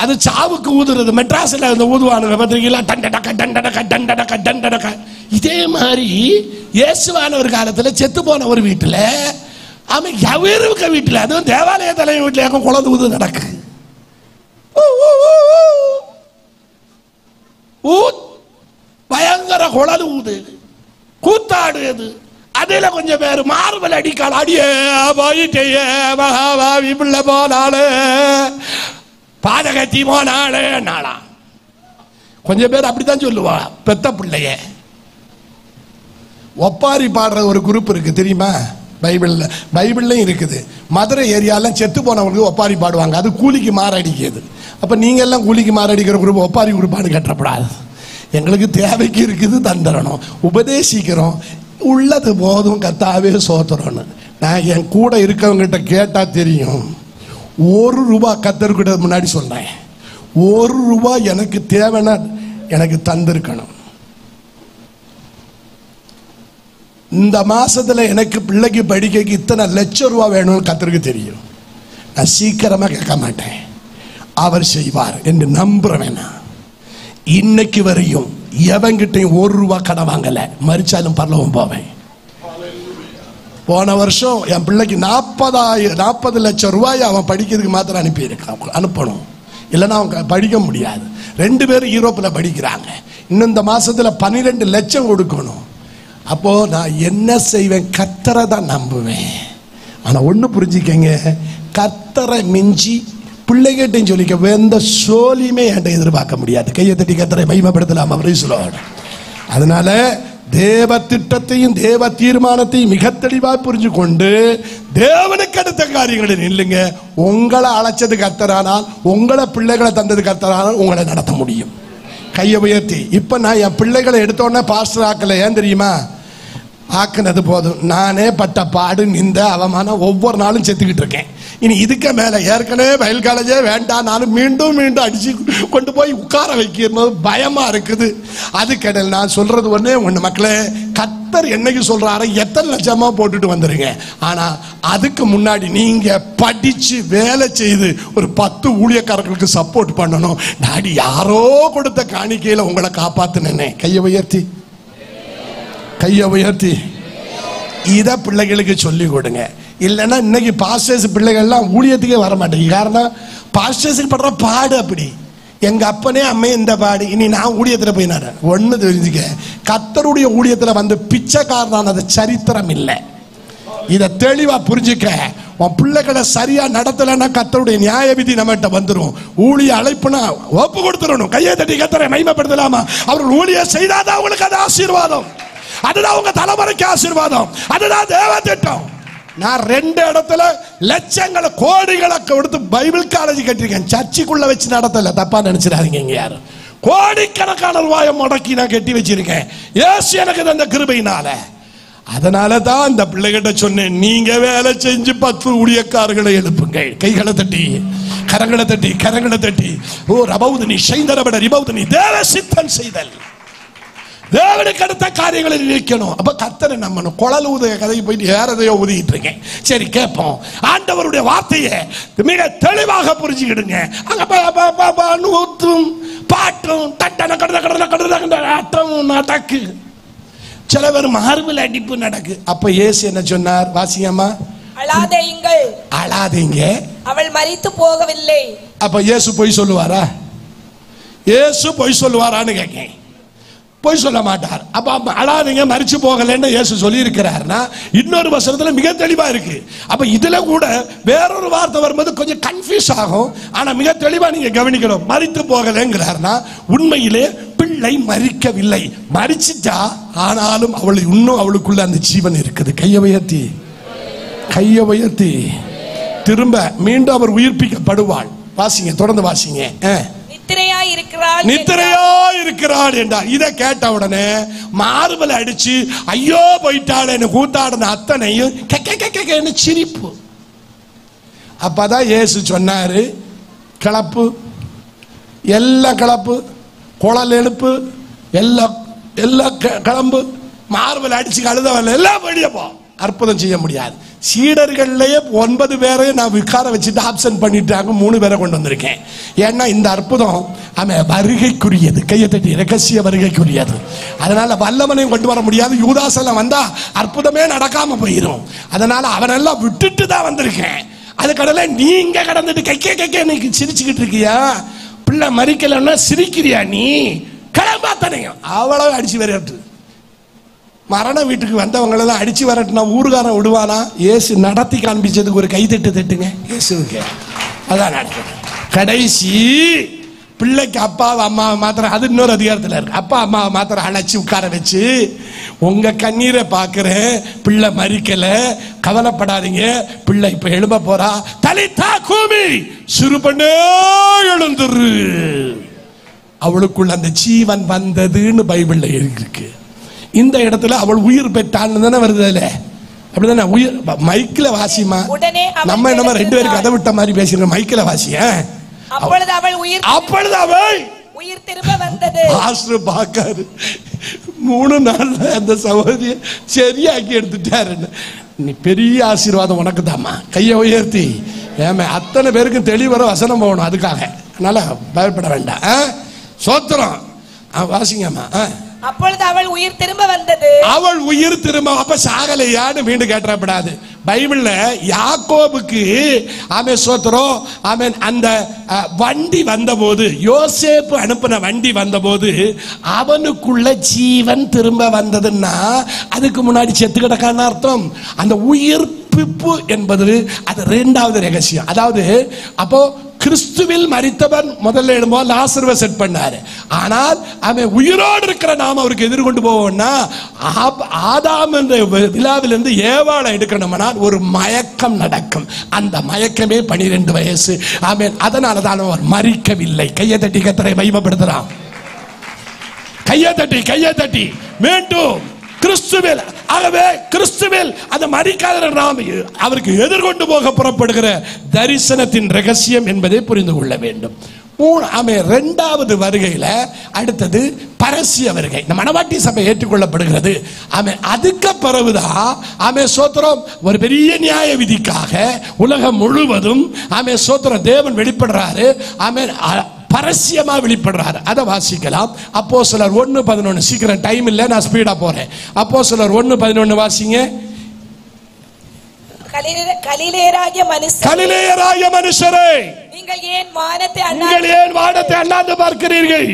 அது சாவுக்கு ஊதுறது. மெட்ராஸ்ல அந்த ஊதுவானுங்க பார்த்திருக்கீங்களா? டண்டடக்க டண்டடக்க டண்டடக்க டண்டடக்க. இதே மாதிரி இயேசுவான ஒரு காலத்தில் செத்து போன ஒரு வீட்டில் அவன் யவீருவுக்கு வீட்டில், அதுவும் தேவாலய தலைவர் வீட்டில் குழந்தை ஊது நடக்கு. பயங்கர குழல் ஊது கூத்தாடுது. அதுல கொஞ்சம் பேர் மார்பல் அடிக்கால். அடியே போயிட்டே மகாபாவி பிள்ளை போனாலே பாதகத்தி போனாலே நாளா. கொஞ்சம் பேர் அப்படித்தான் சொல்லுவா. பெத்த பிள்ளைய ஒப்பாரி பாடுற ஒரு குரூப் இருக்கு தெரியுமா? பைபிள்லையும் இருக்குது. மதுரை ஏரியாலாம் செத்து போனவங்களுக்கு ஒப்பாரி பாடுவாங்க. அது கூலிக்கு மாரடிக்கிறது. அப்ப நீங்க எல்லாம் கூலிக்கு மாரடிக்கிற குரூப் ஒப்பாரி குரூப்பான்னு கட்டப்படாது. எங்களுக்கு தேவைக்கு இருக்குது தந்துடணும். உபதேசிக்கிறோம். உள்ளது போதும் கர்த்தாவே சோத்திரம்னு. நான் என் கூட இருக்கவங்கிட்ட கேட்டா தெரியும். ₹1 கர்த்தர்கிட்ட முன்னாடி சொன்னேன். ₹1 எனக்கு தேவைன்னா எனக்கு தந்திருக்கணும். இந்த மாசத்துல எனக்கு பிள்ளைக்கு படிக்க இத்தனை ₹1,00,000 வேணும்னு கர்த்தருக்கு தெரியும். நான் சீக்கிரமா கேட்க மாட்டேன். அவர் செய்வார் என்று நம்புறேன். இன்னைக்கு வரையும் எவங்கிட்டையும் ₹1 கடன் வாங்கல. மறிச்சாலும் பரலோகம் போவேன். போன வருஷம் என் பிள்ளைக்கு 40 லட்சம் ரூபாய் அவன் படிக்கிறதுக்கு மாத்திரம் அனுப்பணும். இல்லைன்னா அவன் படிக்க முடியாது. 2 பேரும் யூரோப்பில் படிக்கிறாங்க. இன்னும் இந்த மாசத்துல 12 லட்சம் கொடுக்கணும். அப்போ நான் என்ன செய்வேன்? கர்த்தரை தான் நம்புவேன். ஆனா ஒண்ணு புரிஞ்சுக்கங்க, கர்த்தரை மிஞ்சி பிள்ளைகிட்டையும் சொல்லிக்க எந்த சோலியுமே என்கிட்ட எதிர்பார்க்க முடியாது. கையை தட்டி கர்த்தரை மகிமைப்படுத்தலாம். அதனால தேவ திட்டத்தையும் தேவ தீர்மானத்தையும் மிக தெளிவாக புரிஞ்சு கொண்டு தேவனுக்கு அடுத்த காரியங்களில் நில்லுங்க. உங்களை அழைச்சது கர்த்தரானால், உங்களை பிள்ளைகளை தந்தது கர்த்தரானால் உங்களை நடத்த முடியும். கையை உயர்த்தி. இப்ப நான் என் பிள்ளைகளை எடுத்தோடனே பாஸ்டர் ஆக்கல. ஏன் தெரியுமா? ஆக்குனது போதும். நானே பட்ட பாடு நிந்த அவமானம் ஒவ்வொரு நாளும் செத்துக்கிட்டு இருக்கேன். இனி இதுக்கு மேல ஏற்கனவே வயல் காலேஜே வேண்டாம், நானும் மீண்டும் மீண்டும் அடிச்சு கொண்டு போய் உட்கார வைக்கிறது பயமா இருக்குது. அதுக்கிடையில் நான் சொல்றது ஒண்ணு மக்களே, கர்த்தர் என்னைக்கு சொல்றாரு எத்தனை லட்சமா போட்டுட்டு வந்துருங்க. ஆனா அதுக்கு முன்னாடி நீங்க படிச்சு வேலை செய்து ஒரு 10 ஊழியக்காரர்களுக்கு சப்போர்ட் பண்ணணும். டாடி யாரோ கொடுத்த காணிக்கையில உங்களை காப்பாத்துனேனே. கையை உயர்த்தி, கையை உயர்த்தி. இதை பிள்ளைகளுக்கு சொல்லி கொடுங்க. இல்லைன்னா இன்னைக்கு பாஸ்டர்ஸ் பிள்ளைகள்லாம் ஊழியத்துக்கே வர மாட்டேங்க. காரணம் பாஸ்டர்ஸுக்கு படுற பாடு அப்படி. எங்க அப்பனே அம்மையே இந்த பாடு, இனி நான் ஊழியத்தில் போய் நான் ஒன்று தெரிஞ்சுக்க, கர்த்தருடைய ஊழியத்தில் வந்து பிச்சைக்காரனானது சரித்திரம் இல்லை. இதை தெளிவா புரிஞ்சுக்க. உன் பிள்ளைகளை சரியா நடத்தலைன்னா கர்த்தருடைய நியாய விதி நம்மகிட்ட வந்துடும். ஊழிய அழைப்புனா ஒப்பு கொடுத்துடணும். கையை தட்டி கர்த்தரை மகிமைப்படுத்தலாமா? அவர்கள் ஊழியம் செய்தாதான் அவங்களுக்கு அது ஆசீர்வாதம். அதுதான் உங்க தலைமுறைக்கு ஆசீர்வாதம். அதுதான் தேவ திட்டம். நான் 2 இடத்துல லட்சங்களை கோடிகளை கொடுத்து பைபிள் காலேஜ் கட்டிருக்கேன். சர்ச்சுக்குள்ள வச்சு நடத்தல, தப்பா நினைச்சிடாதீங்க. இங்க யாரும் கோடிக்கணக்கான ரூபாயை முடக்கி நான் கட்டி வச்சிருக்கேன். இயேசு எனக்கு தந்த கிருபையினால. அதனால தான் இந்த பிள்ளைகிட்ட சொன்னேன், நீங்க வேலை செஞ்சு 10 ஊழியக்காரர்களை எழுப்புங்க. கைகளை தட்டி கரங்களை தட்டி கரங்களை தட்டி. ஓ ரபௌதனி ஷைந்தரபட ரிபௌதனி தேவ சித்தம் செய்தல். தேவனுக்கு அடுத்த காரியங்களை நினைக்கணும். அப்ப கர்த்தரை நம்பணும். குழல் ஊதிய கதைக்கு போயிட்டு வேற எதையோ ஊதிக்கிட்டு இருக்கேன். சரி கேட்போம். ஆண்டவருடைய வார்த்தையை மிக தெளிவாக புரிஞ்சுக்கிடுங்க. அங்க ஊத்தும் பாட்டும் தட்டன கடந்த ஆட்டம் நடக்கு. சில பேர் மார்பில் அடிப்பு நடக்கு. அப்ப இயேசு என்ன சொன்னார்? வாசியம்மா. அழாதீங்கள், அழாதீங்க, அவள் மரித்து போகவில்லை. அப்ப இயேசு பொய் சொல்லுவாரா? இயேசு பொய் சொல்லுவாரான்னு கேட்க. பொய் சொல்ல மாட்டார். அப்ப அழாதீங்க மரிச்சு போகலன்னு இயேசு சொல்லி இருக்கிறார்னா இன்னொரு வசனத்துல மிக தெளிவா இருக்கு. அப்ப இதுல கூட வேறொரு வார்த்தை வரும்போது கொஞ்சம் கன்ஃபியூஸ் ஆகும். ஆனா மிக தெளிவா நீங்க கவனிக்கணும். மரித்து போகலங்கிறார்னா உண்மையிலே பிள்ளை மரிக்கவில்லை. மரிச்சிட்டா ஆனாலும் அவள் இன்னும் அவளுக்குள்ள அந்த ஜீவன் இருக்குது. கையை உயர்த்தி கையை உயர்த்தி திரும்ப மீண்டும் அவர் உயிர்ப்பிக்கப்படுவாள். வாசிங்க, தொடர்ந்து வாசிங்க. நித்திரையா இருக்கிறாள் என்றார். இதை கேட்ட உடனே மார்பல அடிச்சு ஐயோ போயிட்டாள் கூத்தாடின அத்தனையும் சிரிப்பு. அப்பதான் இயேசு சொன்னாரு, கிளப்பு எல்லாம் கிளப்பு, குழல் எழுப்பு, எல்லாம் கிளம்பு. மார்பல அடிச்சு கழுதவன் எல்லாம் வெளியப்போ. அற்புதம் செய்ய முடியாது. சீடர்கள்லயே 9 பேரை நான் உட்கார வச்சுட்டு ஆப்சன்ட் பண்ணிட்டாங்க. 3 பேரை கொண்டு வந்திருக்கேன். ஏன்னா இந்த அற்புதம் அவன் வருகைக்குரியது. கையை தட்டி ரகசிய வருகைக்குரியது. அதனால வல்லவனையும் கொண்டு வர முடியாது. யூதாசெல்லாம் வந்தா அற்புதமே நடக்காம போயிடும். அதனால அவனெல்லாம் விட்டுட்டு தான் வந்திருக்கேன். அதுக்கடல நீங்க கடந்துட்டு கைக்க நீ சிரிச்சுக்கிட்டு இருக்கியா? பிள்ளை மறிக்கலன்னா சிரிக்கிறியா? நீ கிளம்பாத்தனையும் அவ்வளவு அடிச்சு விரட்டு. மரண வீட்டுக்கு வந்தவங்களெல்லாம் அடிச்சு வரட்டுனா ஊருகாரன் விடுவானா? இயேசு நடத்தி காண்பிச்சதுக்கு ஒரு கைத்தட்டு தட்டுங்க இயேசுக்கு. அதான் நடக்கும். கடைசி பிள்ளைக்கு அப்பாவை அம்மாவை மாத்திரம், அது இன்னொரு அதிகாரத்தில் இருக்கு. அப்பா அம்மாவை மாத்திரம் அழைச்சி உட்கார வச்சு உங்க கண்ணீரை பார்க்கிறேன், பிள்ளை மறிக்கல, கவலைப்படாதீங்க, பிள்ளை இப்ப எழும்ப போறா, தலித்தா கூமி சிறு பண்ணே எழுந்துரு. அவளுக்குள்ள அந்த ஜீவன் வந்ததுன்னு பைபிள்ல இருக்கு. இந்த இடத்துல அவள் உயிர் பெற்றான்னு தானே வருது. அப்படிதானே? உயிர் மைக்கில வாசிமா. நம்ம என்ன 2 பேருக்கு கதை விட்ட மாதிரி பேசுறோம். மைக்கில வாசிய. அப்பொழுது அவள் உயிர் திரும்ப வந்தது. ஆஸ்டர் பாக்காரு 3 நாள்ல அந்த சகோதரியை சரியாக்கி எடுத்துட்டாரு. நீ பெரிய ஆசீர்வாதம் உனக்கு தாமா. கையை உயர்த்தி ஏமே அத்தனை பேருக்கு தெளிவர வசனம் போகணும். அதுக்காக அதனால பயப்பட வேண்டாம். சோத்திரம் வாசிங்கம்மா. அப்பொழுது அவள் உயிர் திரும்ப வந்தது. அவள் உயிர் திரும்ப. அப்ப சாகலையான்னு மீண்டும் கேட்டப்படாது. பைபிள்ல யாக்கோபுக்கு ஆமென் சோத்திரம் ஆமென் அந்த வண்டி வந்தபோது, யோசேப்பு அனுப்பின வண்டி வந்தபோது அவனுக்குள்ள ஜீவன் திரும்ப வந்ததுன்னா அதுக்கு முன்னாடி செத்து கிடக்கான்னு அர்த்தம். அந்த உயிர்ப்பிப்பு என்பது அது 2வது ரகசியம். அதாவது அப்போ கிறிஸ்துவில் மரித்தவன் முதல்ல எழும்போது லாசருவை செட் பண்ணாரு. ஆனால் அவன் உயிரோடு இருக்கிற நாம அவருக்கு எதிர்கொண்டு போவோம்னா ஆதாம் என்ற விழாவிலிருந்து ஏவாளை எடுக்கணும்னா ஒரு மயக்கம் நடக்கும். அந்த மயக்கமே 12 வயசு. ஆமென். அதனால தான் அவர் மரிக்கவில்லை. கையை தட்டி கர்த்தரை மகிமைப்படுத்தலாம். கையை தட்டி மீண்டும் கிறிஸ்துவில். ஆகவே கிறிஸ்துவில் அந்த மரிக்காத நாம் அவருக்கு எதிர்கொண்டு போக புறப்படுகிற தரிசனத்தின் ரகசியம் என்பதை புரிந்து கொள்ள வேண்டும். 2வது வருகையில அடுத்தது பரசிய வருகை. இந்த மணவாட்டி சபை ஏற்றுக்கொள்ளப்படுகிறது. அதுக்கு பிறகுதான் சோத்திரம் ஒரு பெரிய நியாய விதிக்காக உலகம் முழுவதும் சோத்திரம் தேவன் வெளிப்படுறாரு. பரசியமா வெளிப்படுறாரு. அதை வாசிக்கலாம். அப்போஸ்தலர் 1:11. சீக்கிரம் டைம் இல்லை, நான் ஸ்பீடா போறேன். அப்போஸ்தலர் 1:11 வாசிங்க. கலிலேயராகிய மனுஷரே, நீங்கள் ஏன் வானத்தை அண்ணாந்து பார்க்கிறீர்கள்?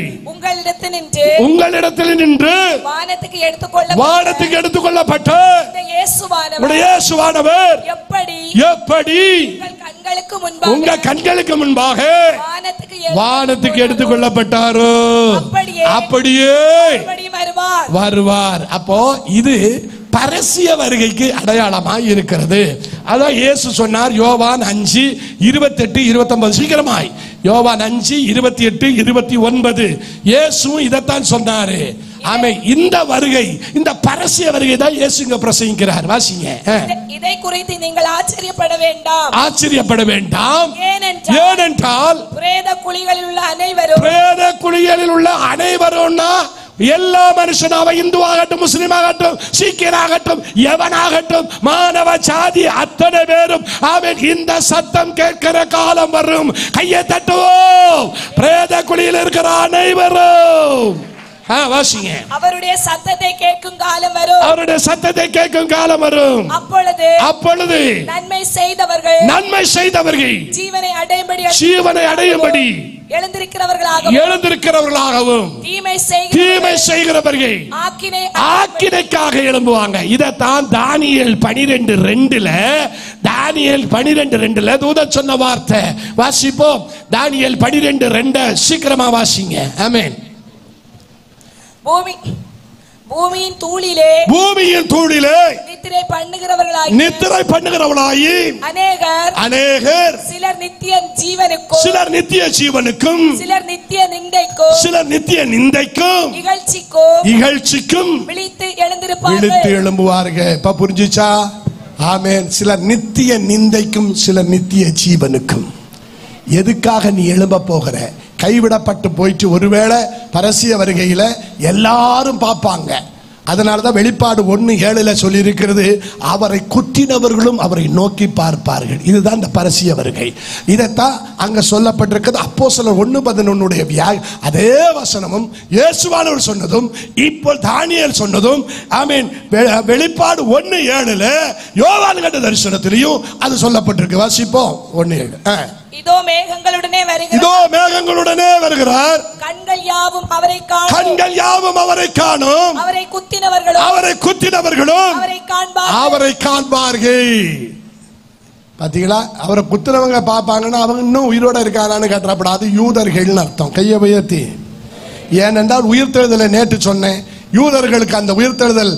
உங்களிடத்தில் நின்று வானத்துக்கு எடுத்துக்கொள்ளப்பட்ட இயேசுவானவர் எப்படி உங்க கண்களுக்கு முன்பாக வானத்துக்கு எடுத்துக்கொள்ளப்பட்டாரோ அப்படியே வருவார். அப்போ இது பரசிய வருகைக்கு அடையாளமாய் இருக்கிறது. அதான் இயேசு சொன்னார் யோவான் 5:28-29. சீக்கிரமாய் யோவான் 5:28-29. இயேசுவும் இதைத்தான் சொன்னாரு. ஆமே, இந்த வருகை, இந்த பரசிய வருகை தான் இயேசு இங்க பிரசங்கிக்கிறார். வாசிங்க. இதை குறித்து நீங்கள் ஆச்சரியப்பட வேண்டாம். ஏனென்றால் பிரேத குழிகளில் உள்ள அனைவரும்னா எல்லா மனுஷனும், அவன் இந்து ஆகட்டும், முஸ்லிம் ஆகட்டும், சீக்கியர் ஆகட்டும், எவனாகட்டும், மானவ சாதி அத்தனை பேரும் அவன் இந்த சத்தம் கேட்கிற காலம் வரும். கையை தட்டுவோம். பிரேத குழியில் இருக்கிற அனைவரும் வாசிங்க. அவருடைய சத்தத்தை கேட்கும் காலம் வரும். அப்பொழுது நன்மை செய்தவர்கள் ஜீவனை அடையும்படி எழுந்திருக்கிறவர்களாகவும் தீமை செய்கிறவர்கள் ஆக்கினைக்காக எழும்புவாங்க. இதைத்தான் தானியேல் 12:2 தூதன் சொன்ன வார்த்தை. வாசிப்போம். தானியேல் 12:2 சீக்கிரமா வாசிங்க. ஆமென். பூமியின் தூளிலே நித்திரை பண்ணுகிறவர்களாகி அநேகர் சிலர் நித்திய ஜீவனுக்கும் சிலர் நித்திய நிந்தைக்கும் இகழ்ச்சிக்கும் விழித்து எழும்புவார்கள். இப்ப புரிஞ்சுச்சா? ஆமென். சிலர் நித்திய நிந்தைக்கும் சிலர் நித்திய ஜீவனுக்கும். எதுக்காக நீ எழும்ப போகிற? கைவிடப்பட்டு போயிட்டு ஒருவேளை பரசிய வருகையில எல்லாரும் பார்ப்பாங்க. அதனாலதான் வெளிப்பாடு 1:7 சொல்லி இருக்கிறது, அவரை குத்தினவர்களும் அவரை நோக்கி பார்ப்பார்கள். இதுதான் இந்த பரசிய வருகை. இதைத்தான் அங்க சொல்லப்பட்டிருக்கிறது. அப்போஸ்தலர் 1:11 அதே வசனமும் இயேசுவானவர் சொன்னதும் இப்போ தானியேல் சொன்னதும் ஆமென். வெளிப்பாடு 1:7 யோவான் கண்ட தரிசனத்திலையும் அது சொல்லப்பட்டிருக்கு. வாசிப்போம். 1:7. இதோ மேகங்களுடனே வருகிறார். கண்கள் யாவும் அவரை காணும். அவரை குத்தினவர்களும் அவரை காண்பார்கள். பாத்தீங்களா? அவரை குத்தினவங்க பார்ப்பாங்கன்னா அவங்க இன்னும் உயிரோட இருக்காரான்னு கேட்டப்படாது. யூதர்கள் அர்த்தம். கையை உயர்த்தி. ஏனென்றால் உயிர்த்தெழுதலை நேற்று சொன்னேன். யூதர்களுக்கு அந்த உயிர்த்தெழுதல்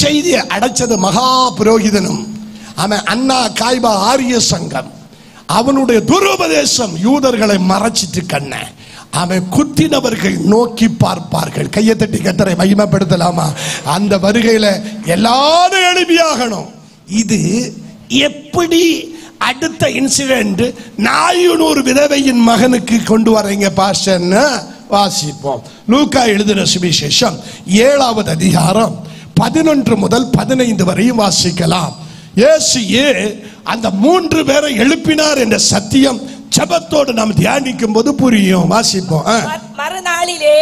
செய்தியை அடைச்சது மகா புரோகிதனும் அண்ணா காய்பா ஆரிய சங்கம். அவனுடைய துருபதேசம் யூதர்களை மறைச்சிட்டு கண்ண அவன் குத்தினவர்கள் நோக்கி பார்ப்பார்கள். கையை தட்டி கர்த்தரை மகிமைப்படுத்தலாமா? அந்த வருகையில எல்லாரும் எழுப்பியாகணும். இது எப்படி அடுத்த இன்சிடென்ட் நாயுனூர் விதவையின் மகனுக்கு கொண்டு வரீங்க பாஸ்டர்னு வாசிப்போம். லூக்கா எழுதின சுவிசேஷம் 7வது அதிகாரம் 11 முதல் 15 வரையும் வாசிக்கலாம். இயேசு அந்த 3 பேரை எழுப்பினார் என்ற சத்தியம் ஜெபத்தோடு நாம் தியானிக்கும் போது புரியும். வாசிப்போம். மறுநாளிலே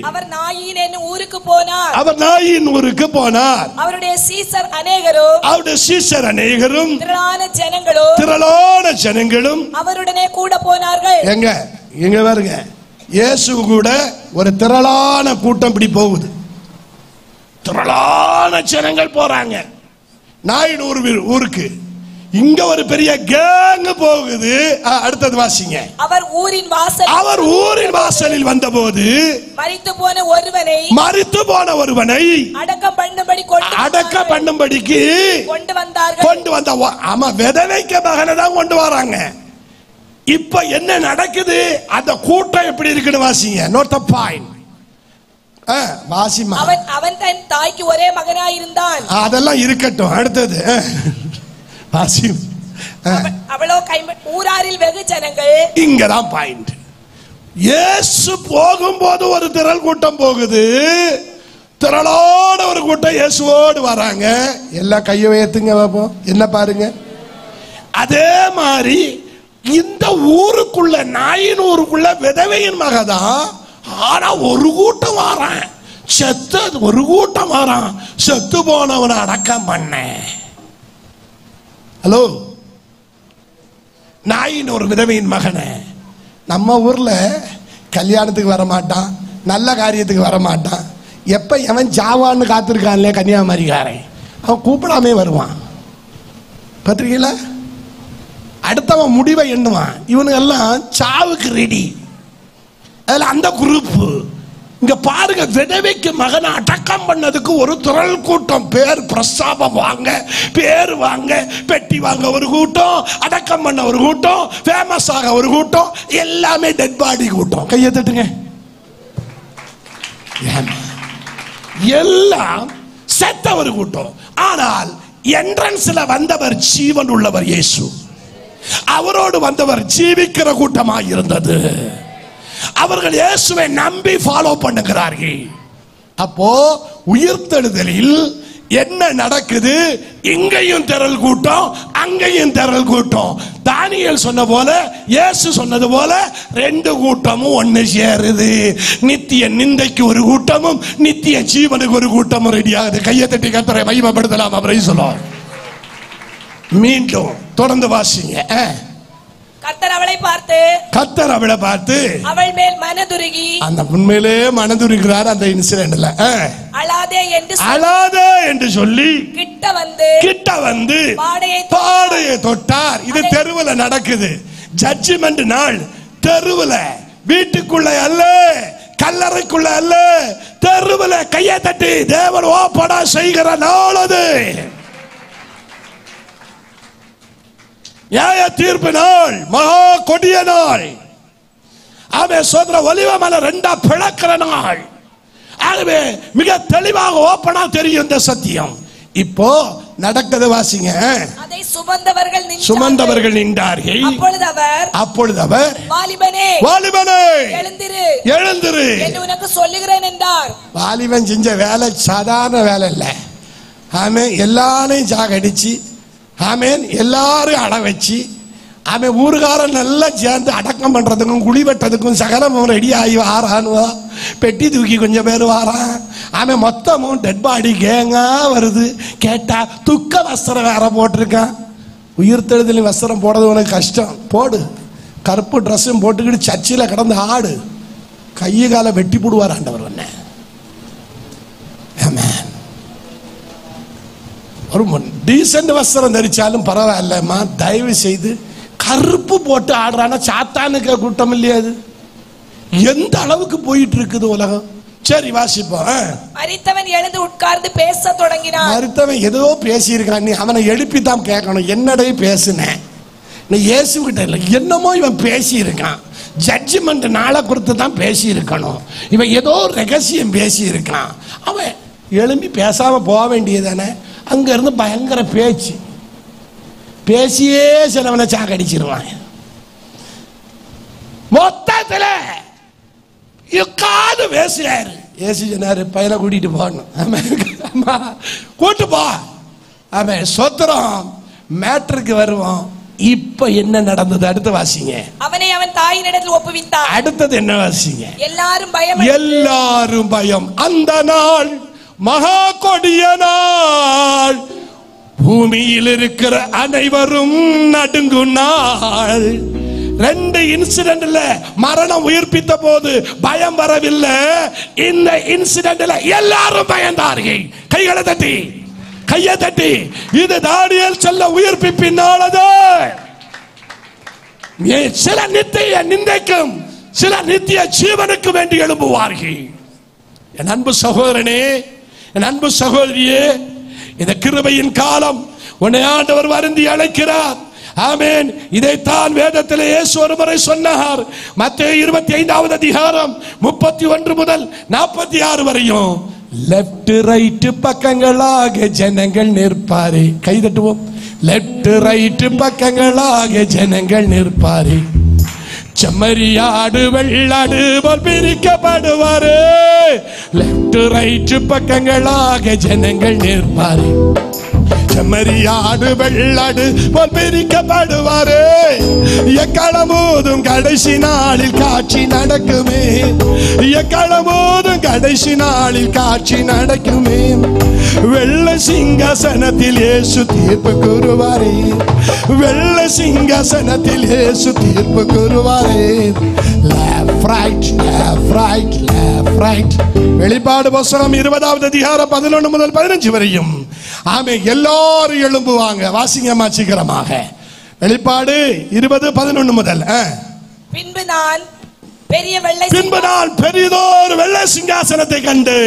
அவர் நாயின் ஊருக்கு போனார். அவருடைய சீசர் அநேகரும் திரளான ஜனங்களும் அவருடனே கூட போனார்கள். எங்க பாருங்க, இயேசு கூட ஒரு திரளான கூட்டம் இப்படி போகுது. திரளான ஜனங்கள் போறாங்க நாயின் ஊருக்கு. இங்க ஒரு பெரிய கேங் போகுது. அடுத்தது வாசிங்க. அவர் ஊரின் வாசலில் வந்தபோது மரித்து போன ஒருவனை அடக்கம் பண்ணும்படிக்கு கொண்டு வந்த ஆமா விதவைக்க மகனை தான் கொண்டு வராங்க. இப்ப என்ன நடக்குது? அந்த கூட்டம் எப்படி இருக்குன்னு வாசிங்க. Note the point. வாசிமா. அவன் தன் தாய்க்கு ஒரே மகனாயிருந்தான். அதெல்லாம் இருக்கட்டும். அடுத்தது அவளோ ஊராரில் வெகு ஜனங்கள். இங்கதான் பாயிண்ட். இயேசு போகும்போது ஒரு திரள் கூட்டம் போகுது. திரளோட ஒரு கூட்டம் இயேசுவோடு வராங்க. எல்லாம் கையை உயர்த்துங்க பாப்போம். என்ன பாருங்க. அதே மாதிரி இந்த ஊருக்குள்ள நாயின் ஊருக்குள்ள விதவையின் மகதான். ஆனா ஒரு கூட்டம் வாரான். ஒரு கூட்டம் வாரான். செத்து போனவனை அடக்கம் பண்ண. ஹலோ, நாயின் ஒரு விதவையின் மகனை நம்ம ஊர்ல கல்யாணத்துக்கு வர மாட்டான், நல்ல காரியத்துக்கு வர மாட்டான். எப்ப எவன் ஜாவான்னு காத்திருக்கான்ல கன்னியாகுமரிக்காரன், அவன் கூப்பிடாமே வருவான். பத்திரிகையில அடுத்தவன் முடிவை எண்ணுவான். இவனுங்க எல்லாம் சாவுக்கு ரெடி. அதுல அந்த குரூப் இங்க பாருங்க, விதவைக்கு மகனை அடக்கம் பண்ணதுக்கு ஒரு திரள் கூட்டம். பேர் பிரஸ்தாபம் வாங்க, பேர் வாங்க, பெட்டி வாங்க ஒரு கூட்டம், அடக்கம் பண்ண ஒரு கூட்டம், ஃபேமஸ் ஆக ஒரு கூட்டம், எல்லாமே டெட் பாடி கூட்டம். கையை தட்டுங்க. எல்லாம் செத்த ஒரு கூட்டம். ஆனால் என்ட்ரன்ஸ்ல வந்தவர் ஜீவன் உள்ளவர் இயேசு. அவரோடு வந்தவர் ஜீவிக்கிற கூட்டமாக இருந்தது. அவர்கள் இயேசுவை நம்பி ஃபாலோ பண்ணுகிறார்கள். அப்போ உயிர்த்தெழுதலில் என்ன நடக்குது? இங்கேயும் திரள் கூட்டம், அங்கேயும் திரள் கூட்டம். தானியேல் சொன்ன போல, இயேசு சொன்னது போல ரெண்டு கூட்டமும் ஒன்னு சேருது. நித்திய நிந்தைக்கு ஒரு கூட்டமும் நித்திய ஜீவனுக்கு ஒரு கூட்டமும் ரெடி ஆகுது. கையை தட்டி கர்த்தரை மகிமைப்படுத்தலாம். அவரை சொல்லுவார். மீண்டும் தொடர்ந்து வாசிங்க. கர்த்தர் அவளை பார்த்து அவள் மேல் மனதுருகி, அந்த உண்மையிலே மனதுருகிறார் அந்த இன்சிடென்ட்ல. அழாதே என்று சொல்லி கிட்ட வந்து பாடையை தொட்டார். இது தெருவுல நடக்குது. ஜட்ஜ்மெண்ட் நாள் தெருவுல, வீட்டுக்குள்ள அல்ல, கல்லறைக்குள்ள அல்ல, தெருவுல. கையை தட்டி தேவன் ஓப்பனா செய்கிற நாள் அது. நியாய தீர்ப்பு நாள், மகா கொடிய நாள். அவன் சோதர ஒலிவ மலை ரெண்டா பிளக்கிற நாள். ஆகவே மிக தெளிவாக ஓப்பனா தெரியும் இந்த சத்தியம். இப்போ நடக்கது வாசிங்க. அதை சுமந்தவர்கள் நின்றார்கள். அப்பொழுது அவர் வாலிபனே எழுந்திரு என்று உனக்கு சொல்லுகிறேன் என்றார். வாலிபன் செஞ்ச வேலை சாதாரண வேலை இல்ல. ஆமென். எல்லாரையும் சாகடிச்சு, ஆமென், எல்லாரும் அட வச்சு, ஆமென், ஊருகாரன் நல்லா சேர்ந்து அடக்கம் பண்றதுக்கும் குழி வெட்டதுக்கும் சகலமும் ரெடி ஆகி வாரானுவா. பெட்டி தூக்கி கொஞ்சம் பேர் வாரான். ஆமென். மொத்தமும் டெட் பாடி கேங்கா வருது. கேட்டா துக்க வஸ்திரம் வேற போட்டிருக்கான். உயிர்த்தெழுதலின் வஸ்திரம் போடுறது உனக்கு கஷ்டம், போடு. கருப்பு ட்ரெஸ்ஸும் போட்டுக்கிட்டு சர்ச்சில் கிடந்து ஆடு. கையை காலை வெட்டி போடுவார் ஆண்டவர். என்ன ஒரு டீசென்ட் வஸ்திரம் தரிச்சாலும் பரவாயில்லம்மா, தயவு செய்து கருப்பு போட்டு ஆடுறானா சாத்தானுக்கு கூட்டம் இல்லையா? அது எந்த அளவுக்கு போயிட்டு இருக்குது உலகம். சரி வாசிப்போம். மரித்தவன் எழுந்து உட்கார்ந்து பேச தொடங்கினான். மரித்தவன் ஏதோ பேசி இருக்கான். நீ அவனை எழுப்பி தான் கேட்கணும், என்னடே பேசுனேன். நீ இயேசு கிட்ட இல்லை, என்னமோ இவன் பேசி இருக்கான். ஜட்ஜ்மெண்ட் நாளை குறித்து தான் பேசி இருக்கணும். இவன் ஏதோ ரகசியம் பேசி இருக்கான். அவன் எழும்பி பேசாம போக வேண்டியதானே. அங்க இருந்து பயங்கர பேசியே சிலவனை சாக்கடிச்சிருவான். மொத்தத்துல உட்கார்ந்து பேசுறாரு. ஏசு சொன்னாரு, பையனை கூட்டிட்டு போகணும். கூட்டு போ. அவன் சொத்திரம் மேட்டருக்கு வருவான். இப்ப என்ன நடந்தது? அடுத்து வாசிங்க. அவனை அவன் தாயினிடத்தில் ஒப்புவித்தான். அடுத்தது என்ன வாசிங்க? எல்லாரும் பயம். அந்த நாள் மகா கொடிய நாள், பூமியில் இருக்கிற அனைவரும் நடுங்கும் நாள். ரெண்டு இன்சிடென்ட்ல மரணம் உயிர்ப்பித்த போது பயம் வரவில்லை. இந்த இன்சிடென்ட்ல எல்லாரும் பயந்தார்கள். கையை தட்டி இது தானியேல் சொல்ல உயிர்ப்பிப்பின் நாளது. சில நித்திய நிந்தைக்கும் சில நித்திய ஜீவனுக்கு வேண்டி எழும்புவார்கள். என் அன்பு சகோதரனே, என் அன்பு சகோதரியே, இந்த கிருபையின் காலம் உன்னை ஆண்டவர் வருந்தி அழைக்கிறார். ஆமென். இதைத்தான் வேதத்திலே இயேசு ஒருமுறை சொன்னார். மத்தேயு 25வது அதிகாரம் 31 முதல் 46 வரையும். லெப்ட் ரைட் பக்கங்களாக ஜனங்கள் நிற்பாரே. கை தட்டுவோம். லெப்ட் ரைட் பக்கங்களாக ஜனங்கள் நிற்பாரே. செம்மறியாடு வெள்ளாடு போல் பிரிக்கப்படுவாரு. லெப்ட் ரைட் பக்கங்களாக ஜனங்கள் நிற்பாரு. செம்மறியாடு வெள்ளாடு போல் பிரிக்கப்படுவாரு. எக்காலம் போதும் கடைசி நாளில் காட்சி நடக்குமே. எக்காலம் போதும் கடைசி நாளில் காட்சி நடக்குமே. வெள்ளை சிங்காசனத்தில் இயேசு தீர்ப்பு கூறுவாரே. வெள்ளை சிங்காசனத்தில் இயேசு தீர்ப்பு கூறுவாரே. Left right, left right, left right. வெளிப்பாடு புத்தகம் 20வது அதிகாரம் 11 முதல் 15 வரையும். ஆமே, எல்லாரும் எழும்புவாங்க. வாசிங்கம்மா சீக்கிரமாக. வெளிப்பாடு 20:11 முதல். பின்பு நான் பெரியதோர் வெள்ளை சிங்காசனத்தை கண்டு,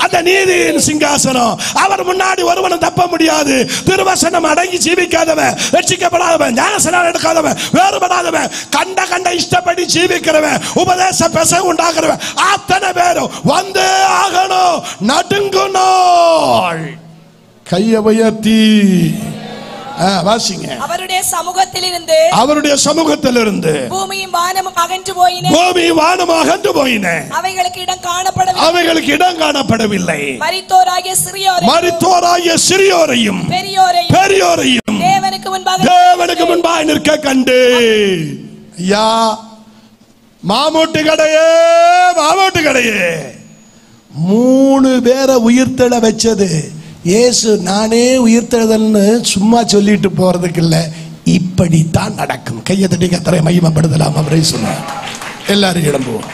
அந்த நீதியின் சிங்காசனம். அவர் முன்னாடி ஒருவனும் தப்ப முடியாது. திருவசனம் அடங்கி ஜீவிக்காதவன், ரட்சிக்கப்படாதவன், ஞானஸ்நானம் எடுக்காதவன், வேறுபடாதவன், கண்ட இஷ்டப்படி ஜீவிக்கிறவன், உபதேச பெச உண்டாகிறவன், அத்தனை பேரும் வந்தே ஆகணும். நடுங்கும் நாள். கையை உயர்த்தி வாசிங்க. அவருடைய சமூகத்திலிருந்து பூமியும் வானமும் அகன்று போயின. அவைகளுக்கு இடம் காணப்படவில்லை. மரித்தோராகிய சிறியோரையும் பெரியோரையும் தேவனுக்கு முன்பாக நிற்க கண்டு. ஐயா, மாமூட்டு கடையே 3 பேரை உயிர்த்தெழ வச்சது இயேசு. நானே உயிர்த்தெழுதல்னு சும்மா சொல்லிட்டு போறதுக்கு இல்ல, இப்படித்தான் நடக்கும். கையை தட்டி கர்த்தரை மகிமைப்படுத்தலாம். அவரே சொன்னார். எல்லாரும் எழும்புவோம்.